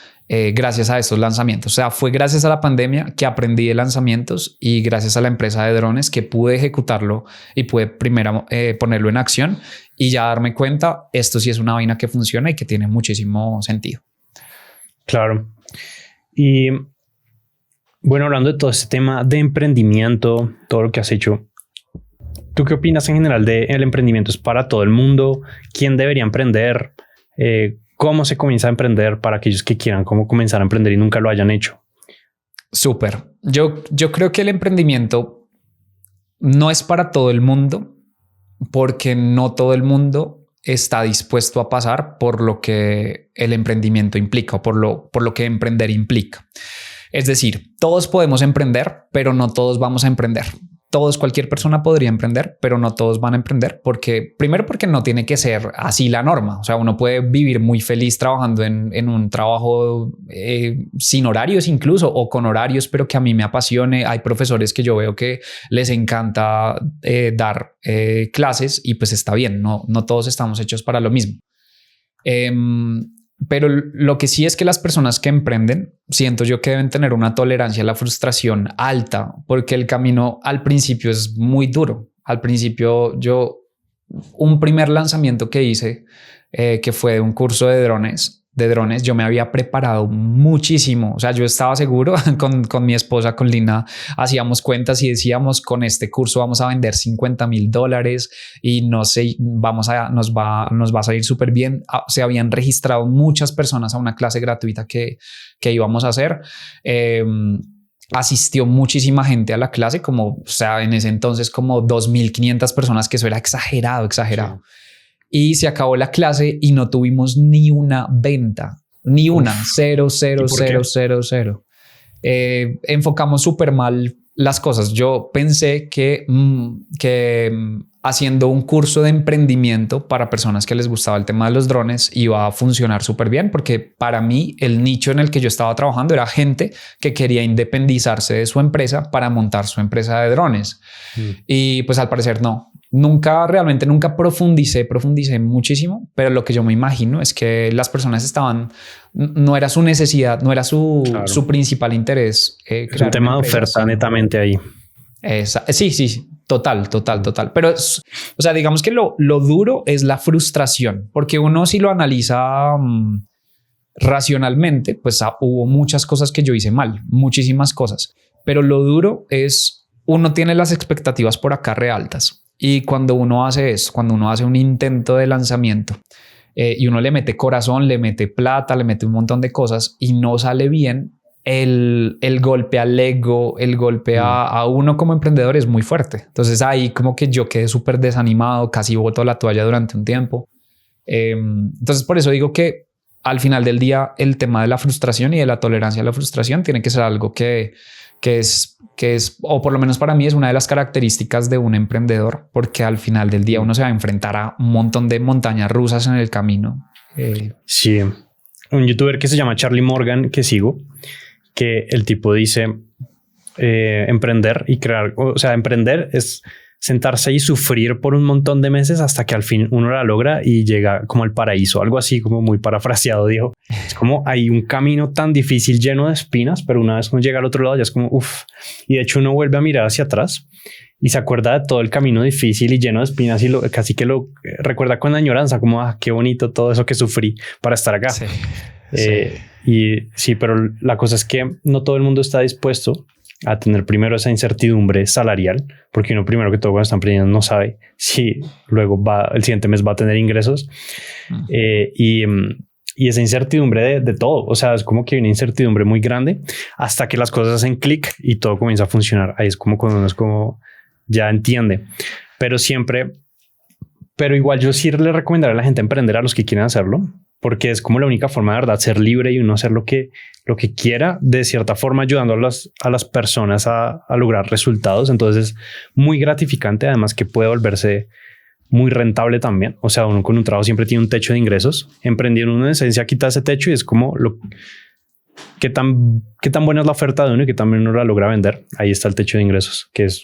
gracias a estos lanzamientos. O sea, fue gracias a la pandemia que aprendí de lanzamientos y gracias a la empresa de drones que pude ejecutarlo y pude primero ponerlo en acción y ya darme cuenta, esto sí es una vaina que funciona y que tiene muchísimo sentido. Claro. Y bueno, hablando de todo este tema de emprendimiento, todo lo que has hecho, ¿tú qué opinas en general de el emprendimiento? ¿Es para todo el mundo? ¿Quién debería emprender? ¿Cómo se comienza a emprender para aquellos que quieran cómo comenzar a emprender y nunca lo hayan hecho? Súper. Yo creo que el emprendimiento no es para todo el mundo porque no todo el mundo está dispuesto a pasar por lo que el emprendimiento implica o por lo que emprender implica. Es decir, todos podemos emprender, pero no todos vamos a emprender. Cualquier persona podría emprender, pero no todos van a emprender porque no tiene que ser así la norma. O sea, uno puede vivir muy feliz trabajando en un trabajo sin horarios incluso o con horarios, pero que a mí me apasione. Hay profesores que yo veo que les encanta dar clases y pues está bien. No todos estamos hechos para lo mismo. Pero lo que sí es que las personas que emprenden, siento yo que deben tener una tolerancia a la frustración alta, porque el camino al principio es muy duro. Al principio un primer lanzamiento que hice, que fue de un curso de drones, yo me había preparado muchísimo. O sea, yo estaba seguro con mi esposa, con Lina, hacíamos cuentas y decíamos, con este curso vamos a vender $50,000 y no sé, nos va a salir súper bien. Se habían registrado muchas personas a una clase gratuita que íbamos a hacer. Asistió muchísima gente a la clase, o sea, en ese entonces como 2,500 personas, que eso era exagerado. Sí. Y se acabó la clase y no tuvimos ni una venta, ni una. Cero. Enfocamos súper mal las cosas. Yo pensé que haciendo un curso de emprendimiento para personas que les gustaba el tema de los drones iba a funcionar súper bien, porque para mí el nicho en el que yo estaba trabajando era gente que quería independizarse de su empresa para montar su empresa de drones. Y pues al parecer nunca profundicé muchísimo, pero lo que yo me imagino es que las personas no era su necesidad, no era su principal interés. Es un tema de oferta netamente ahí. Sí, total. Pero, o sea, digamos que lo duro es la frustración, porque uno si lo analiza racionalmente, pues hubo muchas cosas que yo hice mal, muchísimas cosas, pero lo duro es uno tiene las expectativas por acá re altas y cuando uno hace eso, cuando uno hace un intento de lanzamiento y uno le mete corazón, le mete plata, le mete un montón de cosas y no sale bien, el golpe al ego, el golpe a uno como emprendedor es muy fuerte. Entonces ahí como que yo quedé súper desanimado, casi boto la toalla durante un tiempo. Entonces por eso digo que al final del día el tema de la frustración y de la tolerancia a la frustración tiene que ser algo que es, o por lo menos para mí es una de las características de un emprendedor, porque al final del día uno se va a enfrentar a un montón de montañas rusas en el camino. Sí, un youtuber que se llama Charlie Morgan que sigo, que el tipo dice emprender y crear, o sea, emprender es sentarse y sufrir por un montón de meses hasta que al fin uno la logra y llega como al paraíso, algo así como muy parafraseado, dijo. Es como hay un camino tan difícil lleno de espinas, pero una vez uno llega al otro lado ya es como uff. Y de hecho uno vuelve a mirar hacia atrás y se acuerda de todo el camino difícil y lleno de espinas y casi que lo recuerda con añoranza, como qué bonito todo eso que sufrí para estar acá. Sí. Y sí, pero la cosa es que no todo el mundo está dispuesto a tener primero esa incertidumbre salarial, porque uno primero que todo cuando está emprendiendo no sabe si luego el siguiente mes va a tener ingresos. Y esa incertidumbre de todo, o sea, es como que hay una incertidumbre muy grande hasta que las cosas hacen clic y todo comienza a funcionar. Ahí es como cuando uno es como ya entiende, pero igual yo sí le recomendaría a la gente emprender a los que quieran hacerlo, porque es como la única forma de verdad ser libre y uno hacer lo que quiera, de cierta forma ayudando a las personas a lograr resultados. Entonces es muy gratificante, además que puede volverse muy rentable también. O sea, uno con un trabajo siempre tiene un techo de ingresos. Emprendiendo uno en esencia quita ese techo y es como qué tan buena es la oferta de uno y qué tan bien uno la logra vender. Ahí está el techo de ingresos, que es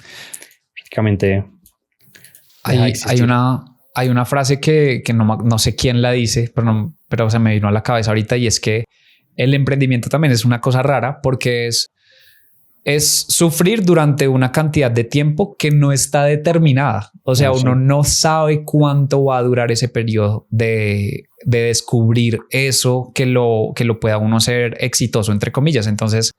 prácticamente... Hay una frase que no sé quién la dice, pero se me vino a la cabeza ahorita, y es que el emprendimiento también es una cosa rara porque es sufrir durante una cantidad de tiempo que no está determinada. O sea, uno no sabe cuánto va a durar ese periodo de descubrir eso que lo pueda uno ser exitoso, entre comillas. Entonces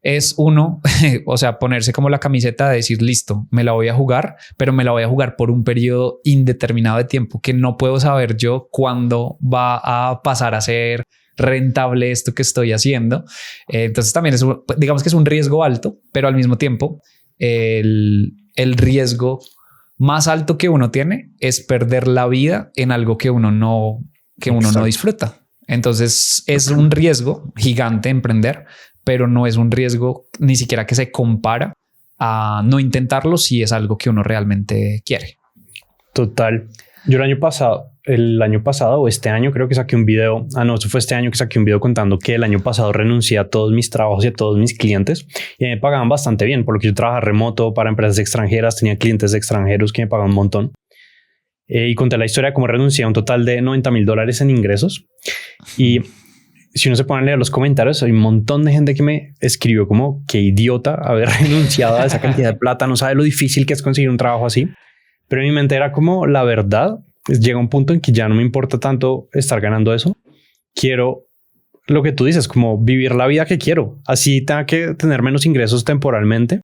es uno, o sea, ponerse como la camiseta de decir, listo, me la voy a jugar, pero me la voy a jugar por un periodo indeterminado de tiempo que no puedo saber yo cuándo va a pasar a ser rentable esto que estoy haciendo. Entonces también digamos que es un riesgo alto, pero al mismo tiempo el riesgo más alto que uno tiene es perder la vida en algo que uno no disfruta. Entonces es un riesgo gigante emprender, pero no es un riesgo ni siquiera que se compara a no intentarlo si es algo que uno realmente quiere. Total. Yo el año pasado o este año creo que saqué un video. Eso fue este año que saqué un video contando que el año pasado renuncié a todos mis trabajos y a todos mis clientes y me pagaban bastante bien, por lo que yo trabajaba remoto para empresas extranjeras, tenía clientes extranjeros que me pagaban un montón. Y conté la historia de cómo renuncié a un total de $90,000 en ingresos. Y si uno se pone a leer los comentarios, hay un montón de gente que me escribió como qué idiota haber renunciado a esa cantidad de plata, no sabe lo difícil que es conseguir un trabajo así. Pero en mi mente era como la verdad. Llega un punto en que ya no me importa tanto estar ganando eso. Quiero lo que tú dices, como vivir la vida que quiero. Así tenga que tener menos ingresos temporalmente.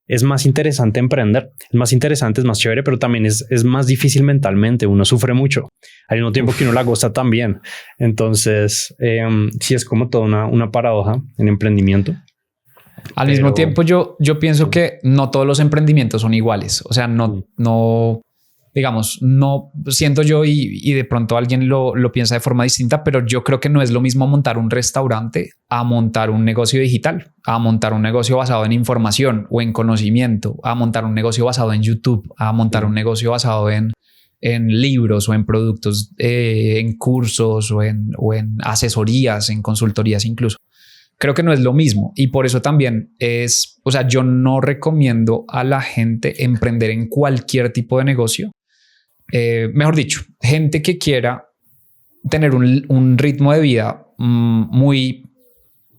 Es más interesante emprender. Es más interesante, es más chévere, pero también es más difícil mentalmente. Uno sufre mucho. Al mismo tiempo que uno la goza también. Entonces, sí es como toda una paradoja en emprendimiento. Al mismo tiempo, yo pienso que no todos los emprendimientos son iguales. O sea, no digamos, no siento yo y de pronto alguien lo piensa de forma distinta, pero yo creo que no es lo mismo montar un restaurante a montar un negocio digital, a montar un negocio basado en información o en conocimiento, a montar un negocio basado en YouTube, a montar un negocio basado en libros o en productos, en cursos o en asesorías, en consultorías incluso. Creo que no es lo mismo y por eso también o sea, yo no recomiendo a la gente emprender en cualquier tipo de negocio. Mejor dicho, gente que quiera tener un ritmo de vida muy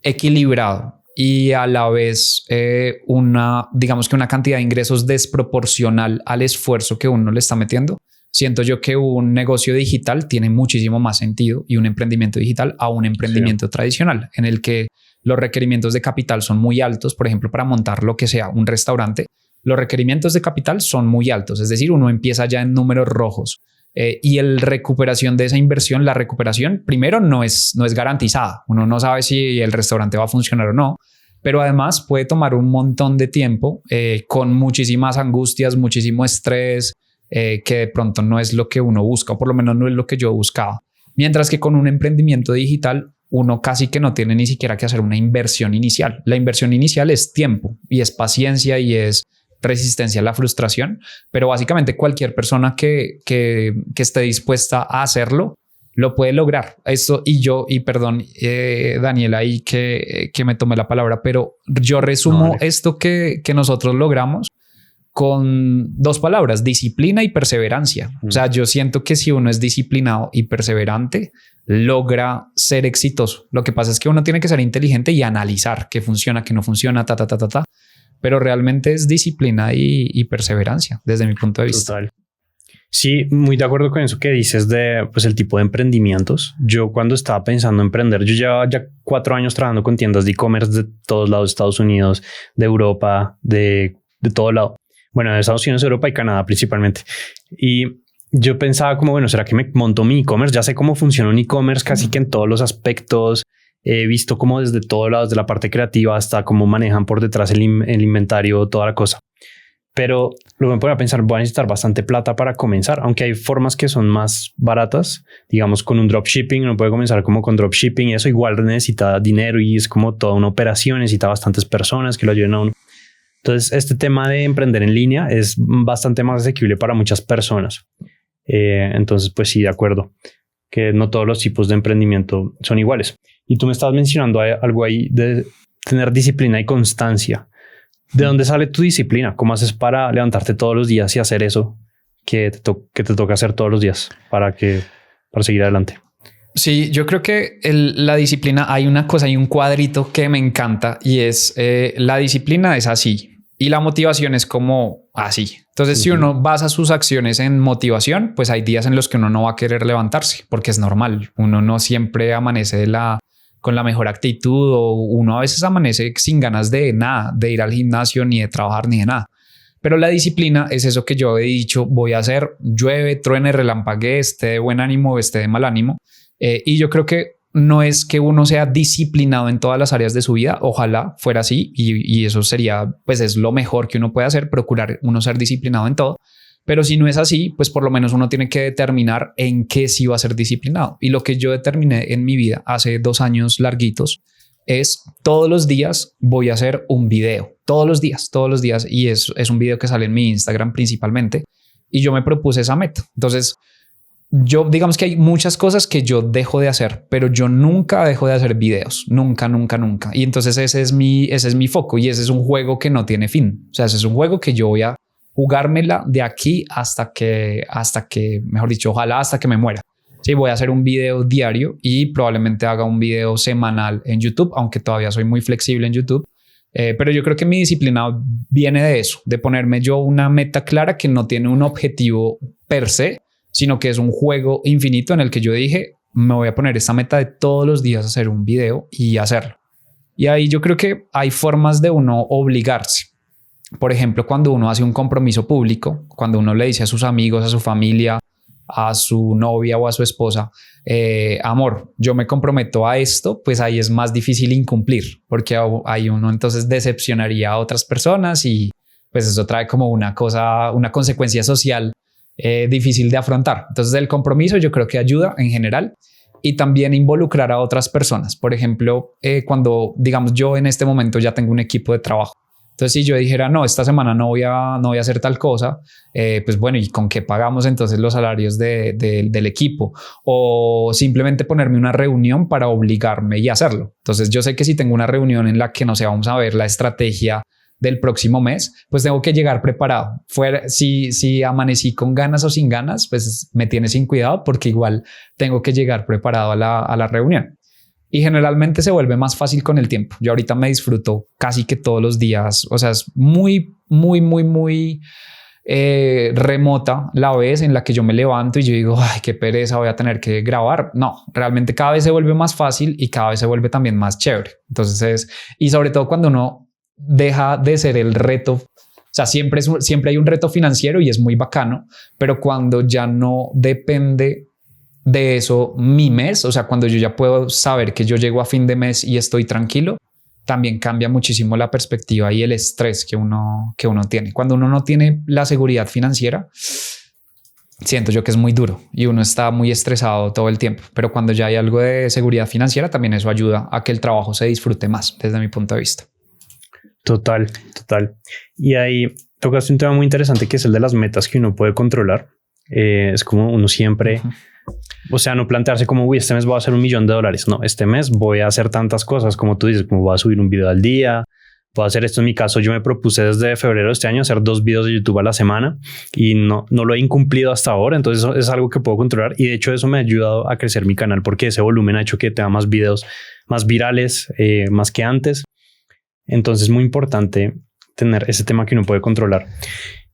equilibrado y a la vez digamos que una cantidad de ingresos desproporcional al esfuerzo que uno le está metiendo. Siento yo que un negocio digital tiene muchísimo más sentido y un emprendimiento digital a un emprendimiento tradicional en el que los requerimientos de capital son muy altos. Por ejemplo, para montar lo que sea un restaurante, los requerimientos de capital son muy altos. Es decir, uno empieza ya en números rojos y la recuperación de esa inversión, la recuperación primero no es garantizada. Uno no sabe si el restaurante va a funcionar o no, pero además puede tomar un montón de tiempo con muchísimas angustias, muchísimo estrés, que de pronto no es lo que uno busca, o por lo menos no es lo que yo buscaba. Mientras que con un emprendimiento digital, uno casi que no tiene ni siquiera que hacer una inversión inicial. La inversión inicial es tiempo y es paciencia y es resistencia a la frustración, pero básicamente cualquier persona que esté dispuesta a hacerlo lo puede lograr. Eso y perdón, Daniela, ahí que me tomé la palabra, pero yo resumo esto que nosotros logramos con dos palabras: disciplina y perseverancia. O sea, yo siento que si uno es disciplinado y perseverante, logra ser exitoso. Lo que pasa es que uno tiene que ser inteligente y analizar qué funciona, qué no funciona, pero realmente es disciplina y perseverancia desde mi punto de vista. Total. Sí, muy de acuerdo con eso que dices de pues, el tipo de emprendimientos. Yo cuando estaba pensando en emprender, yo llevaba ya 4 años trabajando con tiendas de e-commerce de todos lados, Estados Unidos, de Europa, de todo lado. Bueno, de Estados Unidos, Europa y Canadá principalmente. Y yo pensaba como, bueno, ¿será que me monto mi e-commerce? Ya sé cómo funciona un e-commerce casi que en todos los aspectos. He visto como desde todos lados, de la parte creativa hasta cómo manejan por detrás el inventario, toda la cosa. Pero luego me pongo a pensar, voy a necesitar bastante plata para comenzar, aunque hay formas que son más baratas, digamos con un dropshipping. Uno puede comenzar como con dropshipping y eso igual necesita dinero y es como toda una operación, necesita bastantes personas que lo ayuden a uno. Entonces, este tema de emprender en línea es bastante más asequible para muchas personas. Entonces, pues sí, de acuerdo, que no todos los tipos de emprendimiento son iguales. Y tú me estabas mencionando algo ahí de tener disciplina y constancia. ¿De dónde sale tu disciplina? ¿Cómo haces para levantarte todos los días y hacer eso que te toca hacer todos los días para seguir adelante? Sí, yo creo que la disciplina, hay un cuadrito que me encanta y es la disciplina es así. Y la motivación es como así. Entonces, si uno basa sus acciones en motivación, pues hay días en los que uno no va a querer levantarse porque es normal. Uno no siempre amanece con la mejor actitud o uno a veces amanece sin ganas de nada, de ir al gimnasio, ni de trabajar, ni de nada. Pero la disciplina es eso que yo he dicho, voy a hacer, llueve, truene, relampaguee, esté de buen ánimo o esté de mal ánimo. Y yo creo que no es que uno sea disciplinado en todas las áreas de su vida. Ojalá fuera así y eso sería, pues es lo mejor que uno puede hacer, procurar uno ser disciplinado en todo. Pero si no es así, pues por lo menos uno tiene que determinar en qué sí va a ser disciplinado. Y lo que yo determiné en mi vida hace 2 años larguitos es todos los días voy a hacer un video. Todos los días. Y es un video que sale en mi Instagram principalmente. Y yo me propuse esa meta. Entonces, yo digamos que hay muchas cosas que yo dejo de hacer, pero yo nunca dejo de hacer videos. Nunca. Y entonces ese es mi foco y ese es un juego que no tiene fin. O sea, ese es un juego que yo voy a jugármela de aquí hasta que, mejor dicho, ojalá hasta que me muera. Sí, voy a hacer un video diario y probablemente haga un video semanal en YouTube, aunque todavía soy muy flexible en YouTube. Pero yo creo que mi disciplina viene de eso, de ponerme yo una meta clara que no tiene un objetivo per se, sino que es un juego infinito en el que yo dije, me voy a poner esta meta de todos los días hacer un video y hacerlo. Y ahí yo creo que hay formas de uno obligarse. Por ejemplo, cuando uno hace un compromiso público, cuando uno le dice a sus amigos, a su familia, a su novia o a su esposa, amor, yo me comprometo a esto, pues ahí es más difícil incumplir, porque ahí uno entonces decepcionaría a otras personas y pues eso trae como una consecuencia social difícil de afrontar. Entonces el compromiso yo creo que ayuda en general y también involucrar a otras personas. Por ejemplo, cuando digamos yo en este momento ya tengo un equipo de trabajo. Entonces, si yo dijera, no, esta semana no voy a hacer tal cosa, pues bueno, ¿y con qué pagamos entonces los salarios del equipo? O simplemente ponerme una reunión para obligarme y hacerlo. Entonces, yo sé que si tengo una reunión en la que, no sé, vamos a ver la estrategia del próximo mes, pues tengo que llegar preparado. Si amanecí con ganas o sin ganas, pues me tiene sin cuidado porque igual tengo que llegar preparado a la reunión. Y generalmente se vuelve más fácil con el tiempo. Yo ahorita me disfruto casi que todos los días. O sea, es muy remota la vez en la que yo me levanto y yo digo, ay, qué pereza, voy a tener que grabar. No, realmente cada vez se vuelve más fácil y cada vez se vuelve también más chévere. Entonces, y sobre todo cuando uno deja de ser el reto. O sea, siempre hay un reto financiero y es muy bacano, pero cuando ya no depende de eso mi mes, o sea, cuando yo ya puedo saber que yo llego a fin de mes y estoy tranquilo, también cambia muchísimo la perspectiva y el estrés que uno tiene. Cuando uno no tiene la seguridad financiera, siento yo que es muy duro y uno está muy estresado todo el tiempo, pero cuando ya hay algo de seguridad financiera, también eso ayuda a que el trabajo se disfrute más desde mi punto de vista. Total. Y ahí tocaste un tema muy interesante que es el de las metas que uno puede controlar. Es como uno siempre... O sea, no plantearse como, uy, este mes voy a hacer $1.000.000. No, este mes voy a hacer tantas cosas, como tú dices, como voy a subir un video al día, voy a hacer esto. En mi caso, yo me propuse desde febrero de este año hacer 2 videos de YouTube a la semana y no lo he incumplido hasta ahora. Entonces eso es algo que puedo controlar y de hecho eso me ha ayudado a crecer mi canal porque ese volumen ha hecho que tenga más videos más virales, más que antes. Entonces es muy importante tener ese tema que uno puede controlar.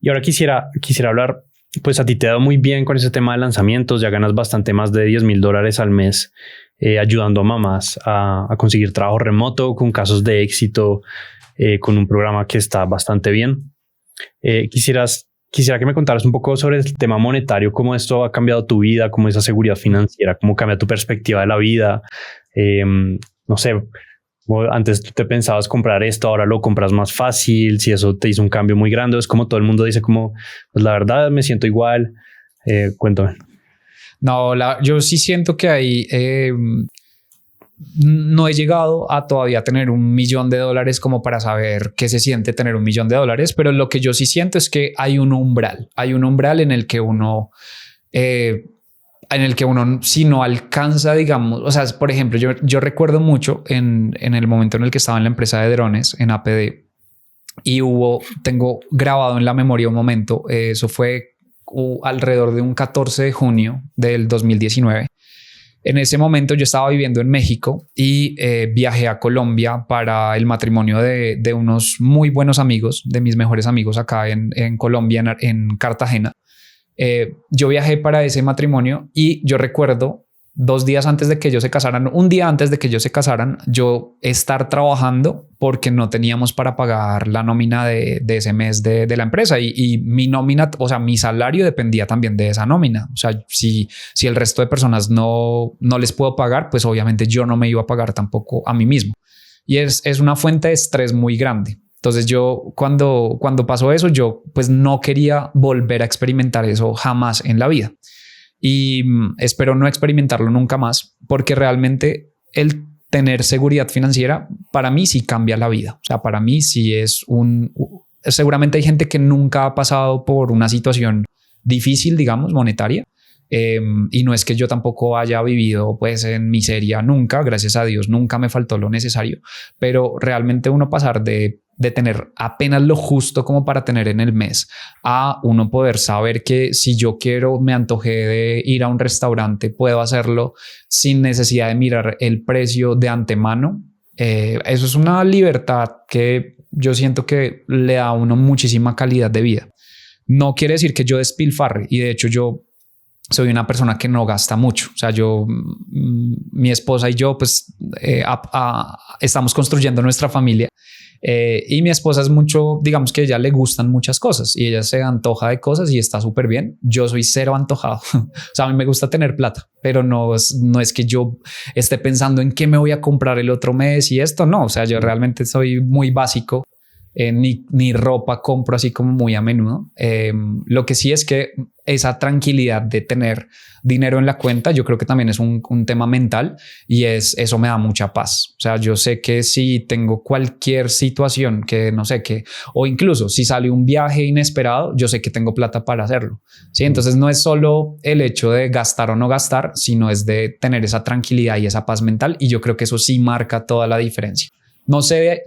Y ahora quisiera hablar. Pues a ti te ha dado muy bien con ese tema de lanzamientos, ya ganas bastante más de $10,000 al mes ayudando a mamás a conseguir trabajo remoto con casos de éxito, con un programa que está bastante bien. Quisiera que me contaras un poco sobre el tema monetario, cómo esto ha cambiado tu vida, cómo esa seguridad financiera, cómo cambia tu perspectiva de la vida. No sé, antes tú te pensabas comprar esto, ahora lo compras más fácil, si eso te hizo un cambio muy grande. Es como todo el mundo dice como, pues la verdad me siento igual. Cuéntame. No, yo sí siento que ahí no he llegado a todavía tener $1.000.000 como para saber qué se siente tener $1.000.000, pero lo que yo sí siento es que hay un umbral en el que uno si no alcanza, digamos, o sea, por ejemplo, yo recuerdo mucho en el momento en el que estaba en la empresa de drones en APD y tengo grabado en la memoria un momento, eso fue alrededor de un 14 de junio del 2019. En ese momento yo estaba viviendo en México y viajé a Colombia para el matrimonio de unos muy buenos amigos, de mis mejores amigos acá en Colombia, en Cartagena. Yo viajé para ese matrimonio y yo recuerdo 2 días antes de que ellos se casaran, un día antes de que ellos se casaran, yo estar trabajando porque no teníamos para pagar la nómina de ese mes de la empresa y mi nómina, o sea, mi salario dependía también de esa nómina. O sea, si el resto de personas no les puedo pagar, pues obviamente yo no me iba a pagar tampoco a mí mismo. Y es una fuente de estrés muy grande. Entonces yo cuando pasó eso, yo pues no quería volver a experimentar eso jamás en la vida y espero no experimentarlo nunca más porque realmente el tener seguridad financiera para mí sí cambia la vida. O sea, para mí sí seguramente hay gente que nunca ha pasado por una situación difícil, digamos, monetaria. Y no es que yo tampoco haya vivido pues en miseria nunca, gracias a Dios, nunca me faltó lo necesario, pero realmente uno pasar de tener apenas lo justo como para tener en el mes a uno poder saber que si yo quiero, me antojé de ir a un restaurante, puedo hacerlo sin necesidad de mirar el precio de antemano. Eso es una libertad que yo siento que le da a uno muchísima calidad de vida. No quiere decir que yo despilfarre y de hecho yo soy una persona que no gasta mucho. O sea, mi esposa y yo, pues estamos construyendo nuestra familia y mi esposa es mucho, digamos que a ella le gustan muchas cosas y ella se antoja de cosas y está súper bien. Yo soy cero antojado. O sea, a mí me gusta tener plata, pero no es que yo esté pensando en qué me voy a comprar el otro mes y esto no. O sea, yo realmente soy muy básico ni ropa compro así como muy a menudo. Lo que sí es que esa tranquilidad de tener dinero en la cuenta, yo creo que también es un tema mental y eso me da mucha paz. O sea, yo sé que si tengo cualquier situación que no sé qué, o incluso si sale un viaje inesperado, yo sé que tengo plata para hacerlo. Sí, entonces no es solo el hecho de gastar o no gastar, sino es de tener esa tranquilidad y esa paz mental. Y yo creo que eso sí marca toda la diferencia. No sé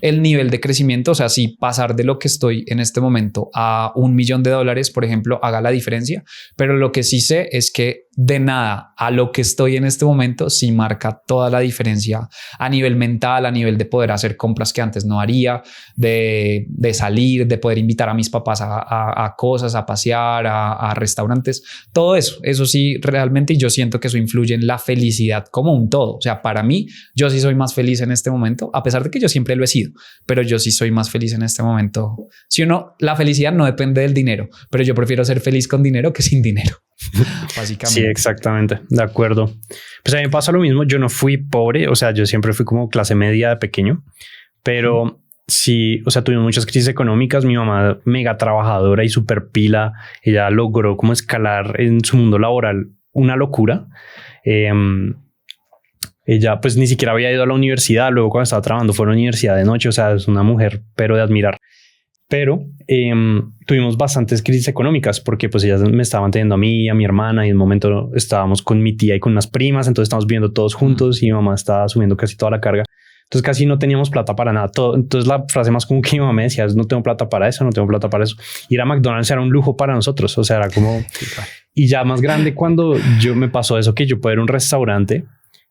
el nivel de crecimiento, o sea, si pasar de lo que estoy en este momento a $1.000.000, por ejemplo, haga la diferencia, pero lo que sí sé es que de nada a lo que estoy en este momento sí marca toda la diferencia a nivel mental, a nivel de poder hacer compras que antes no haría, de salir, de poder invitar a mis papás a cosas, a pasear, a restaurantes, todo eso sí realmente, y yo siento que eso influye en la felicidad como un todo. O sea, para mí, yo sí soy más feliz en este momento, a pesar de que yo siempre lo he sido, pero yo sí soy más feliz en este momento. La felicidad no depende del dinero, pero yo prefiero ser feliz con dinero que sin dinero. Básicamente. Sí, exactamente. De acuerdo. Pues a mí me pasa lo mismo. Yo no fui pobre, o sea, yo siempre fui como clase media de pequeño, pero sí, o sea, tuvimos muchas crisis económicas. Mi mamá, mega trabajadora y súper pila, ella logró como escalar en su mundo laboral una locura. Ella pues ni siquiera había ido a la universidad. Luego cuando estaba trabajando fue a la universidad de noche. O sea, es una mujer, pero de admirar. Pero tuvimos bastantes crisis económicas porque pues ellas me estaban teniendo a mí y a mi hermana, y en un momento estábamos con mi tía y con unas primas, entonces estamos viviendo todos juntos y mi mamá estaba asumiendo casi toda la carga. Entonces casi no teníamos plata para nada. Entonces la frase más común que mi mamá me decía es: no tengo plata para eso, no tengo plata para eso. Ir a McDonald's era un lujo para nosotros. O sea, era como... Y ya más grande, cuando me pasó eso, que yo puedo ir a un restaurante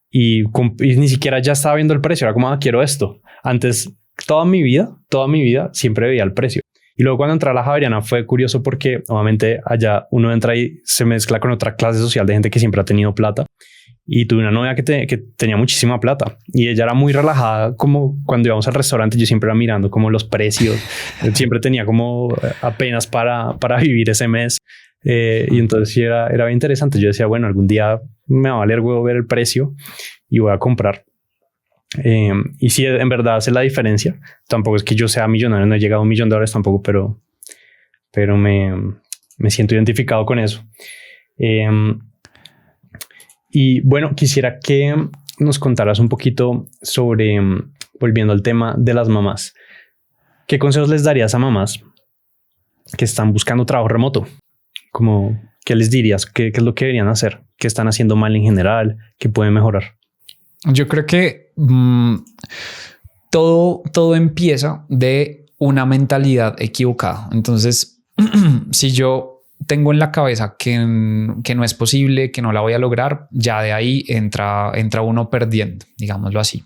y ni siquiera ya estaba viendo el precio. Era como, quiero esto. Antes, toda mi vida siempre veía el precio. Y luego cuando entré a la Javeriana fue curioso porque obviamente allá uno entra y se mezcla con otra clase social de gente que siempre ha tenido plata. Y tuve una novia que tenía muchísima plata y ella era muy relajada. Como cuando íbamos al restaurante, yo siempre era mirando como los precios. Siempre tenía como apenas para vivir ese mes. Y entonces sí era bien interesante. Yo decía, bueno, algún día me va a valer huevo ver el precio y voy a comprar. Y sí, en verdad hace la diferencia. Tampoco es que yo sea millonario, no he llegado a $1.000.000 tampoco, pero me siento identificado con eso. Y bueno, quisiera que nos contaras un poquito sobre, volviendo al tema de las mamás, ¿qué consejos les darías a mamás que están buscando trabajo remoto? Como, ¿qué les dirías? ¿Qué es lo que deberían hacer? ¿Qué están haciendo mal en general? ¿Qué pueden mejorar? Yo creo que todo empieza de una mentalidad equivocada. Entonces, si yo tengo en la cabeza que no es posible, que no la voy a lograr, ya de ahí entra uno perdiendo, digámoslo así.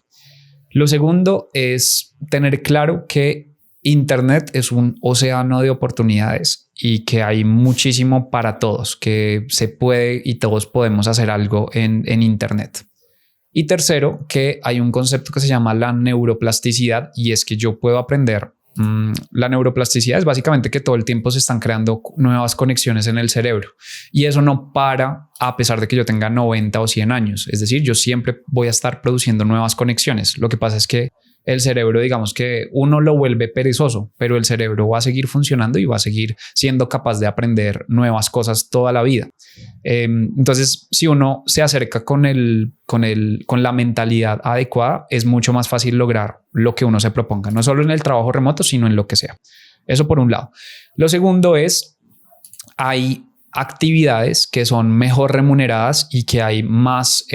Lo segundo es tener claro que Internet es un océano de oportunidades y que hay muchísimo para todos, que se puede y todos podemos hacer algo en Internet. Y tercero, que hay un concepto que se llama la neuroplasticidad, y es que yo puedo aprender. La neuroplasticidad es básicamente que todo el tiempo se están creando nuevas conexiones en el cerebro y eso no para a pesar de que yo tenga 90 o 100 años. Es decir, yo siempre voy a estar produciendo nuevas conexiones. Lo que pasa es que el cerebro, digamos que uno lo vuelve perezoso, pero el cerebro va a seguir funcionando y va a seguir siendo capaz de aprender nuevas cosas toda la vida. Entonces, si uno se acerca con la mentalidad adecuada, es mucho más fácil lograr lo que uno se proponga, no solo en el trabajo remoto, sino en lo que sea. Eso por un lado. Lo segundo es, hay actividades que son mejor remuneradas y que hay más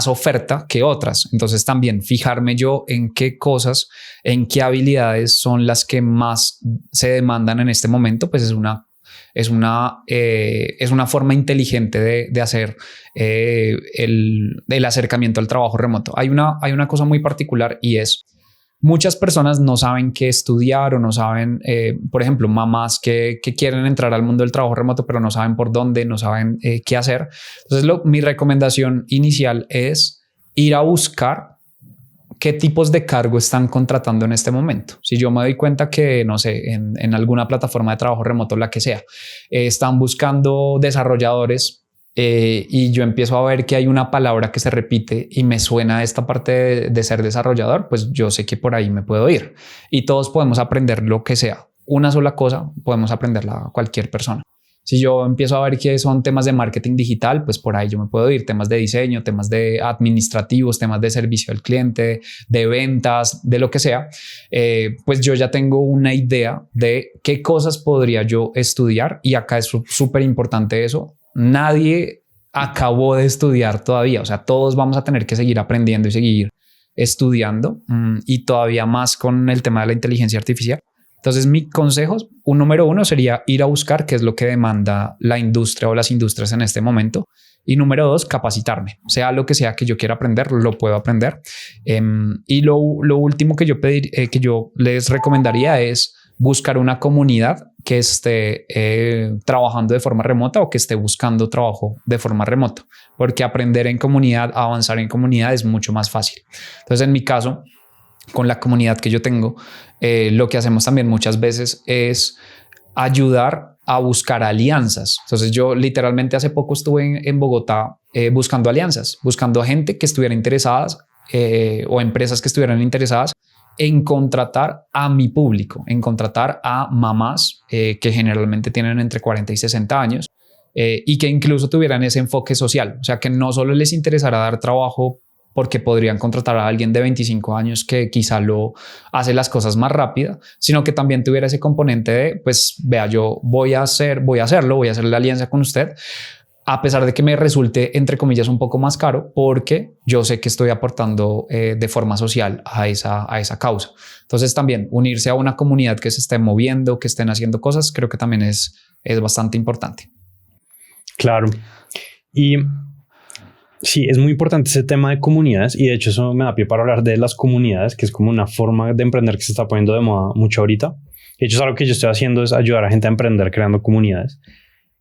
oferta que otras. Entonces también fijarme yo en qué cosas, en qué habilidades son las que más se demandan en este momento, pues es una forma inteligente de hacer el acercamiento al trabajo remoto. Hay una cosa muy particular y es: muchas personas no saben qué estudiar o no saben, por ejemplo, mamás que quieren entrar al mundo del trabajo remoto, pero no saben por dónde, no saben qué hacer. Entonces, mi recomendación inicial es ir a buscar qué tipos de cargo están contratando en este momento. Si yo me doy cuenta que, no sé, en alguna plataforma de trabajo remoto, la que sea, están buscando desarrolladores, y yo empiezo a ver que hay una palabra que se repite y me suena esta parte de ser desarrollador, pues yo sé que por ahí me puedo ir y todos podemos aprender lo que sea. Una sola cosa podemos aprenderla a cualquier persona. Si yo empiezo a ver que son temas de marketing digital, pues por ahí yo me puedo ir. Temas de diseño, temas de administrativos, temas de servicio al cliente, de ventas, de lo que sea. Pues yo ya tengo una idea de qué cosas podría yo estudiar. Y acá es súper importante eso. Nadie acabó de estudiar todavía. O sea, todos vamos a tener que seguir aprendiendo y seguir estudiando. Y todavía más con el tema de la inteligencia artificial. Entonces, mi consejo, número uno sería ir a buscar qué es lo que demanda la industria o las industrias en este momento. Y número dos, capacitarme. Sea lo que sea que yo quiera aprender, lo puedo aprender. Y lo último que yo les recomendaría es buscar una comunidad que esté trabajando de forma remota o que esté buscando trabajo de forma remota, porque aprender en comunidad, avanzar en comunidad es mucho más fácil. Entonces, en mi caso, con la comunidad que yo tengo, lo que hacemos también muchas veces es ayudar a buscar alianzas. Entonces yo literalmente hace poco estuve en Bogotá buscando alianzas, buscando gente que estuviera interesadas o empresas que estuvieran interesadas en contratar a mi público, en contratar a mamás que generalmente tienen entre 40 y 60 años y que incluso tuvieran ese enfoque social. O sea, que no solo les interesara dar trabajo porque podrían contratar a alguien de 25 años que quizá lo hace las cosas más rápida, sino que también tuviera ese componente de, pues, vea, yo voy a hacer la alianza con usted, a pesar de que me resulte, entre comillas, un poco más caro, porque yo sé que estoy aportando de forma social a esa causa. Entonces, también unirse a una comunidad que se esté moviendo, que estén haciendo cosas, creo que también es bastante importante. Claro. Y sí, es muy importante ese tema de comunidades y de hecho eso me da pie para hablar de las comunidades, que es como una forma de emprender que se está poniendo de moda mucho ahorita. De hecho, es algo que yo estoy haciendo, es ayudar a gente a emprender creando comunidades.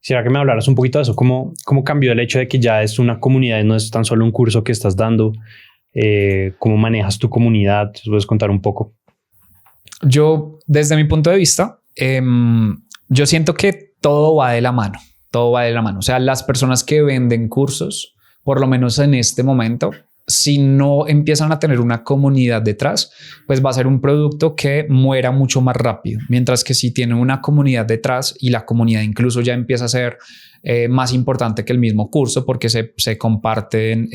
Quisiera que me hablaras un poquito de eso, cómo cambió el hecho de que ya es una comunidad y no es tan solo un curso que estás dando, cómo manejas tu comunidad, ¿puedes contar un poco? Yo, desde mi punto de vista, yo siento que todo va de la mano, O sea, las personas que venden cursos, por lo menos en este momento, si no empiezan a tener una comunidad detrás, pues va a ser un producto que muera mucho más rápido. Mientras que si tienen una comunidad detrás y la comunidad incluso ya empieza a ser más importante que el mismo curso, porque se comparten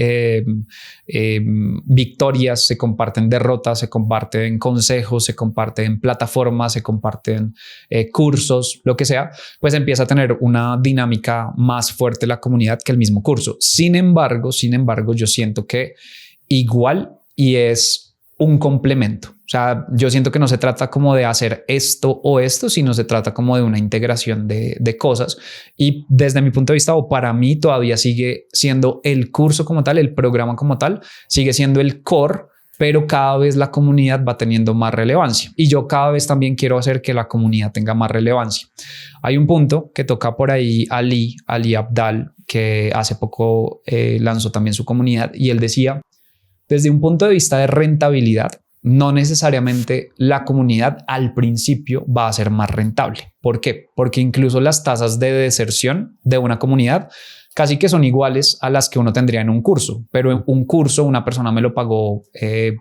victorias, se comparten derrotas, se comparten consejos, se comparten plataformas, se comparten cursos, lo que sea, pues empieza a tener una dinámica más fuerte la comunidad que el mismo curso. Sin embargo, yo siento que igual y es un complemento. O sea, yo siento que no se trata como de hacer esto o esto, sino se trata como de una integración de cosas. Y desde mi punto de vista, o para mí, todavía sigue siendo el curso como tal, el programa como tal, sigue siendo el core, pero cada vez la comunidad va teniendo más relevancia. Y yo cada vez también quiero hacer que la comunidad tenga más relevancia. Hay un punto que toca por ahí Ali Abdaal, que hace poco lanzó también su comunidad, y él decía, desde un punto de vista de rentabilidad, no necesariamente la comunidad al principio va a ser más rentable. ¿Por qué? Porque incluso las tasas de deserción de una comunidad casi que son iguales a las que uno tendría en un curso, pero en un curso una persona me lo pagó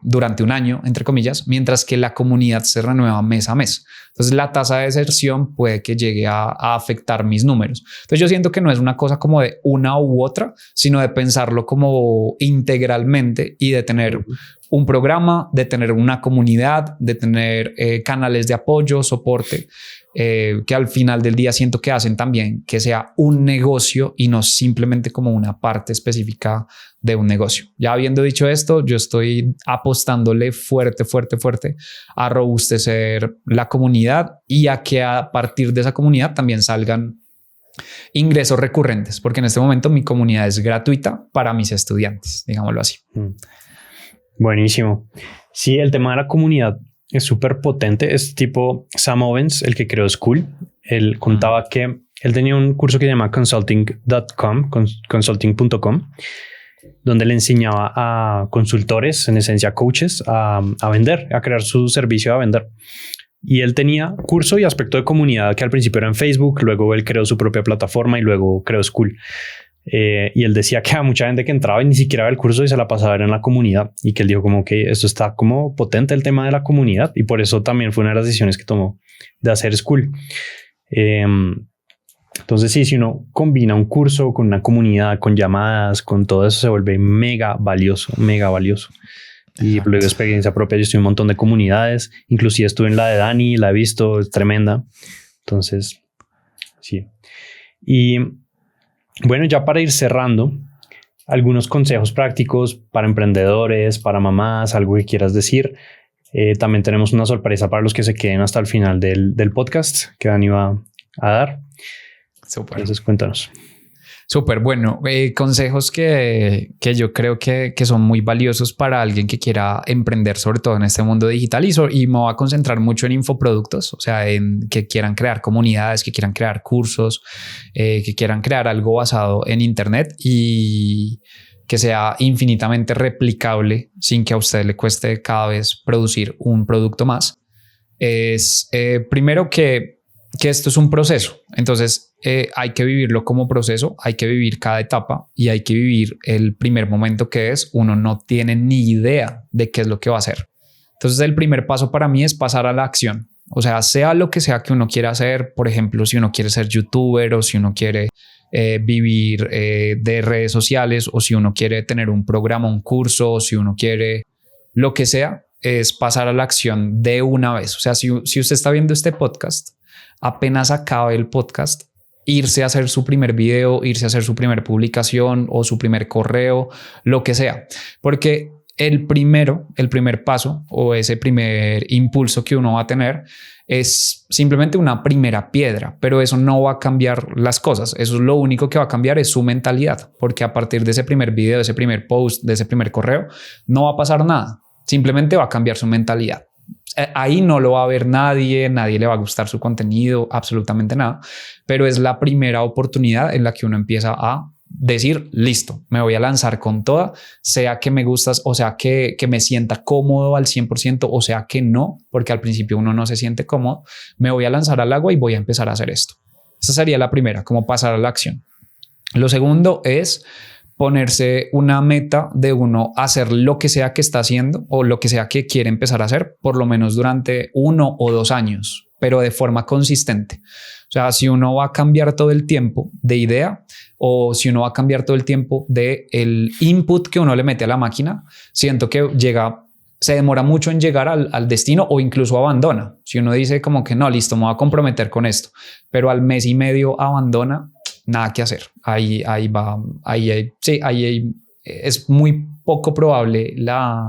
durante un año, entre comillas, mientras que la comunidad se renueva mes a mes. Entonces la tasa de deserción puede que llegue a afectar mis números. Entonces yo siento que no es una cosa como de una u otra, sino de pensarlo como integralmente y de tener un programa, de tener una comunidad, de tener canales de apoyo, soporte, que al final del día siento que hacen también que sea un negocio y no simplemente como una parte específica de un negocio. Ya habiendo dicho esto, yo estoy apostándole fuerte a robustecer la comunidad y a que a partir de esa comunidad también salgan ingresos recurrentes, porque en este momento mi comunidad es gratuita para mis estudiantes, digámoslo así. Buenísimo. Sí, el tema de la comunidad es súper potente. Es tipo Sam Ovens, el que creó School. Él contaba que él tenía un curso que se llama consulting.com, donde le enseñaba a consultores, en esencia coaches, a vender, a crear su servicio, a vender. Y él tenía curso y aspecto de comunidad que al principio era en Facebook, luego él creó su propia plataforma y luego creó School. Y él decía que había mucha gente que entraba y ni siquiera veía el curso y se la pasaba en la comunidad, y que él dijo como que esto está como potente, el tema de la comunidad, y por eso también fue una de las decisiones que tomó de hacer Skool. Entonces sí, si uno combina un curso con una comunidad, con llamadas, con todo eso, se vuelve mega valioso, mega valioso. Y Exacto. luego de experiencia propia, yo estoy en un montón de comunidades, inclusive estuve en la de Dani, la he visto, es tremenda. Entonces, sí. Y bueno, ya para ir cerrando, algunos consejos prácticos para emprendedores, para mamás, algo que quieras decir. También tenemos una sorpresa para los que se queden hasta el final del podcast que Dani va a dar. Súper. Entonces, cuéntanos. Súper bueno. Consejos que yo creo que son muy valiosos para alguien que quiera emprender, sobre todo en este mundo digital. Y me voy a concentrar mucho en infoproductos, o sea, en que quieran crear comunidades, que quieran crear cursos, que quieran crear algo basado en Internet y que sea infinitamente replicable sin que a usted le cueste cada vez producir un producto más. Es primero que esto es un proceso. Entonces hay que vivirlo como proceso, hay que vivir cada etapa y hay que vivir el primer momento, que es uno no tiene ni idea de qué es lo que va a hacer. Entonces el primer paso para mí es pasar a la acción. O sea lo que sea que uno quiera hacer. Por ejemplo, si uno quiere ser youtuber o si uno quiere vivir de redes sociales, o si uno quiere tener un programa, un curso, o si uno quiere lo que sea, es pasar a la acción de una vez. O sea, si usted está viendo este podcast, apenas acabe el podcast, irse a hacer su primer video, irse a hacer su primer publicación o su primer correo, lo que sea. Porque el primer paso o ese primer impulso que uno va a tener es simplemente una primera piedra, pero eso no va a cambiar las cosas. Eso es lo único que va a cambiar, es su mentalidad, porque a partir de ese primer video, de ese primer post, de ese primer correo, no va a pasar nada. Simplemente va a cambiar su mentalidad. Ahí no lo va a ver nadie le va a gustar su contenido, absolutamente nada, pero es la primera oportunidad en la que uno empieza a decir, listo, me voy a lanzar con toda, sea que me gustas, o sea que me sienta cómodo al 100%, o sea que no, porque al principio uno no se siente cómodo, me voy a lanzar al agua y voy a empezar a hacer esto. Esa sería la primera, como pasar a la acción. Lo segundo es ponerse una meta de uno hacer lo que sea que está haciendo o lo que sea que quiere empezar a hacer, por lo menos durante 1 o 2 años, pero de forma consistente. O sea, si uno va a cambiar todo el tiempo de idea, o si uno va a cambiar todo el tiempo de el input que uno le mete a la máquina, siento que se demora mucho en llegar al destino, o incluso abandona. Si uno dice como que no, listo, me voy a comprometer con esto, pero al mes y medio abandona, nada que hacer. Ahí es muy poco probable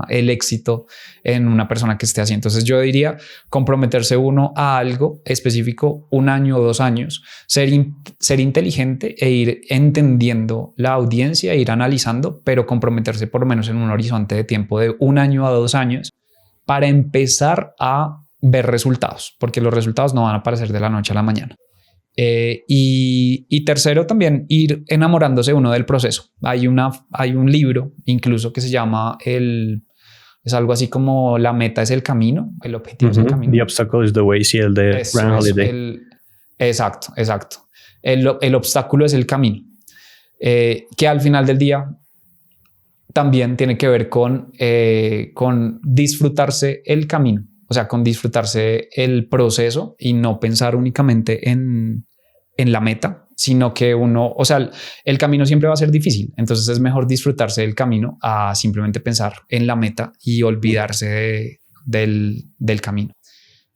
el éxito en una persona que esté así. Entonces yo diría comprometerse uno a algo específico, 1 año o 2 años, ser inteligente e ir entendiendo la audiencia, ir analizando, pero comprometerse por lo menos en un horizonte de tiempo de 1 año a 2 años para empezar a ver resultados, porque los resultados no van a aparecer de la noche a la mañana. Y tercero, también ir enamorándose uno del proceso. Hay un libro incluso que se llama es algo así como la meta es el camino, el objetivo es el camino. The obstacle is the way, sí, el de Ryan Holiday. Exacto. El obstáculo es el camino, que al final del día también tiene que ver con disfrutarse el camino. O sea, con disfrutarse el proceso y no pensar únicamente en la meta, sino que el camino siempre va a ser difícil. Entonces es mejor disfrutarse del camino a simplemente pensar en la meta y olvidarse del camino.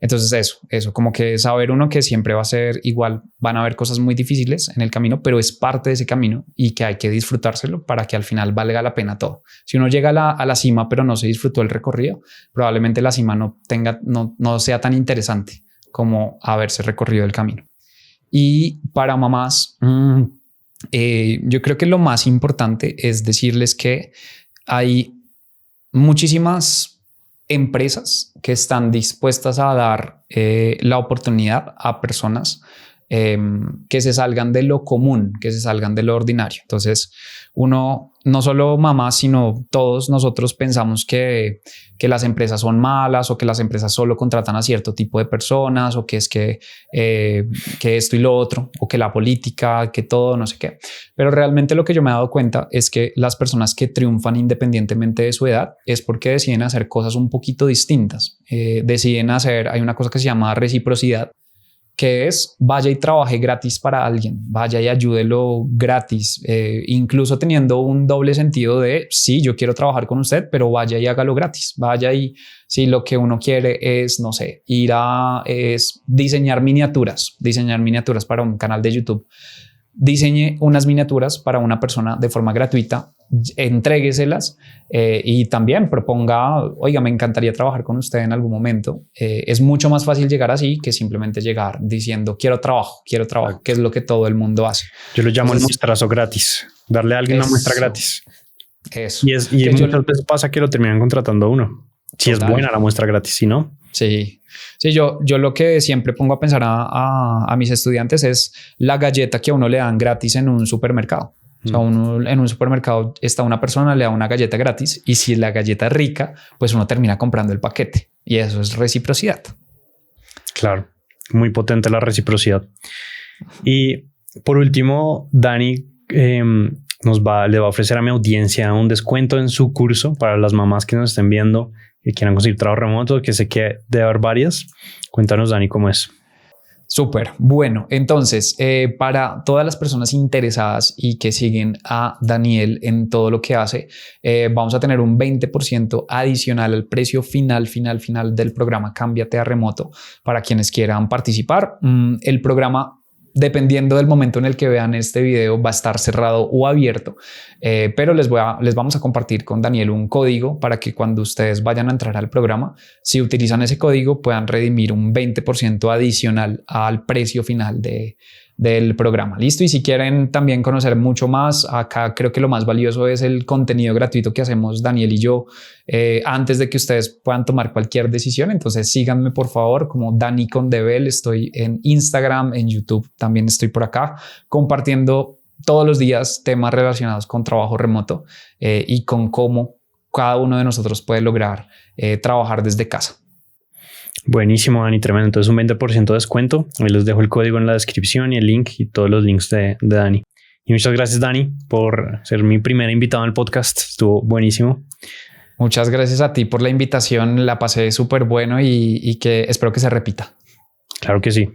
Entonces eso, como que saber uno que siempre va a ser igual, van a haber cosas muy difíciles en el camino, pero es parte de ese camino y que hay que disfrutárselo para que al final valga la pena todo. Si uno llega a la cima, pero no se disfrutó el recorrido, probablemente la cima no sea tan interesante como haberse recorrido el camino. Y para mamás, yo creo que lo más importante es decirles que hay muchísimas empresas que están dispuestas a dar la oportunidad a personas que se salgan de lo común, que se salgan de lo ordinario. Entonces, uno, no solo mamá, sino todos nosotros pensamos que las empresas son malas o que las empresas solo contratan a cierto tipo de personas o que es que esto y lo otro o que la política, que todo, no sé qué. Pero realmente lo que yo me he dado cuenta es que las personas que triunfan independientemente de su edad es porque deciden hacer cosas un poquito distintas. Deciden hacer, hay una cosa que se llama reciprocidad, que es vaya y trabaje gratis para alguien, vaya y ayúdelo gratis, incluso teniendo un doble sentido de sí, yo quiero trabajar con usted, pero vaya y hágalo gratis, vaya y si lo que uno quiere es, no sé, es diseñar miniaturas para un canal de YouTube, diseñe unas miniaturas para una persona de forma gratuita, entrégueselas y también proponga, oiga, me encantaría trabajar con usted en algún momento. Es mucho más fácil llegar así que simplemente llegar diciendo quiero trabajo, que es lo que todo el mundo hace. Yo lo llamo el muestrazo gratis, darle a alguien una muestra gratis. Eso. Y muchas veces pasa que lo terminan contratando a uno. Si es buena la muestra gratis, si no. Sí, yo lo que siempre pongo a pensar a mis estudiantes es la galleta que a uno le dan gratis en un supermercado. O sea, en un supermercado está una persona, le da una galleta gratis y si la galleta es rica, pues uno termina comprando el paquete y eso es reciprocidad. Claro, muy potente la reciprocidad. Y por último, Dani le va a ofrecer a mi audiencia un descuento en su curso para las mamás que nos estén viendo que quieran conseguir trabajo remoto, que sé que debe haber varias. Cuéntanos, Dani, cómo es. Súper. Bueno, entonces, para todas las personas interesadas y que siguen a Daniel en todo lo que hace, vamos a tener un 20% adicional al precio final del programa Cámbiate a Remoto para quienes quieran participar. El programa, dependiendo del momento en el que vean este video, va a estar cerrado o abierto, pero les vamos a compartir con Daniel un código para que cuando ustedes vayan a entrar al programa, si utilizan ese código, puedan redimir un 20% adicional al precio final del programa. Listo. Y si quieren también conocer mucho más, acá creo que lo más valioso es el contenido gratuito que hacemos Daniel y yo antes de que ustedes puedan tomar cualquier decisión. Entonces síganme por favor como Dani Condebel. Estoy en Instagram, en YouTube, también estoy por acá compartiendo todos los días temas relacionados con trabajo remoto y con cómo cada uno de nosotros puede lograr trabajar desde casa. Buenísimo, Dani, tremendo. Entonces un 20% de descuento. Ahí les dejo el código en la descripción y el link y todos los links de Dani. Y muchas gracias, Dani, por ser mi primer invitado en el podcast. Estuvo buenísimo. Muchas gracias a ti por la invitación. La pasé súper bueno y que espero que se repita. Claro que sí.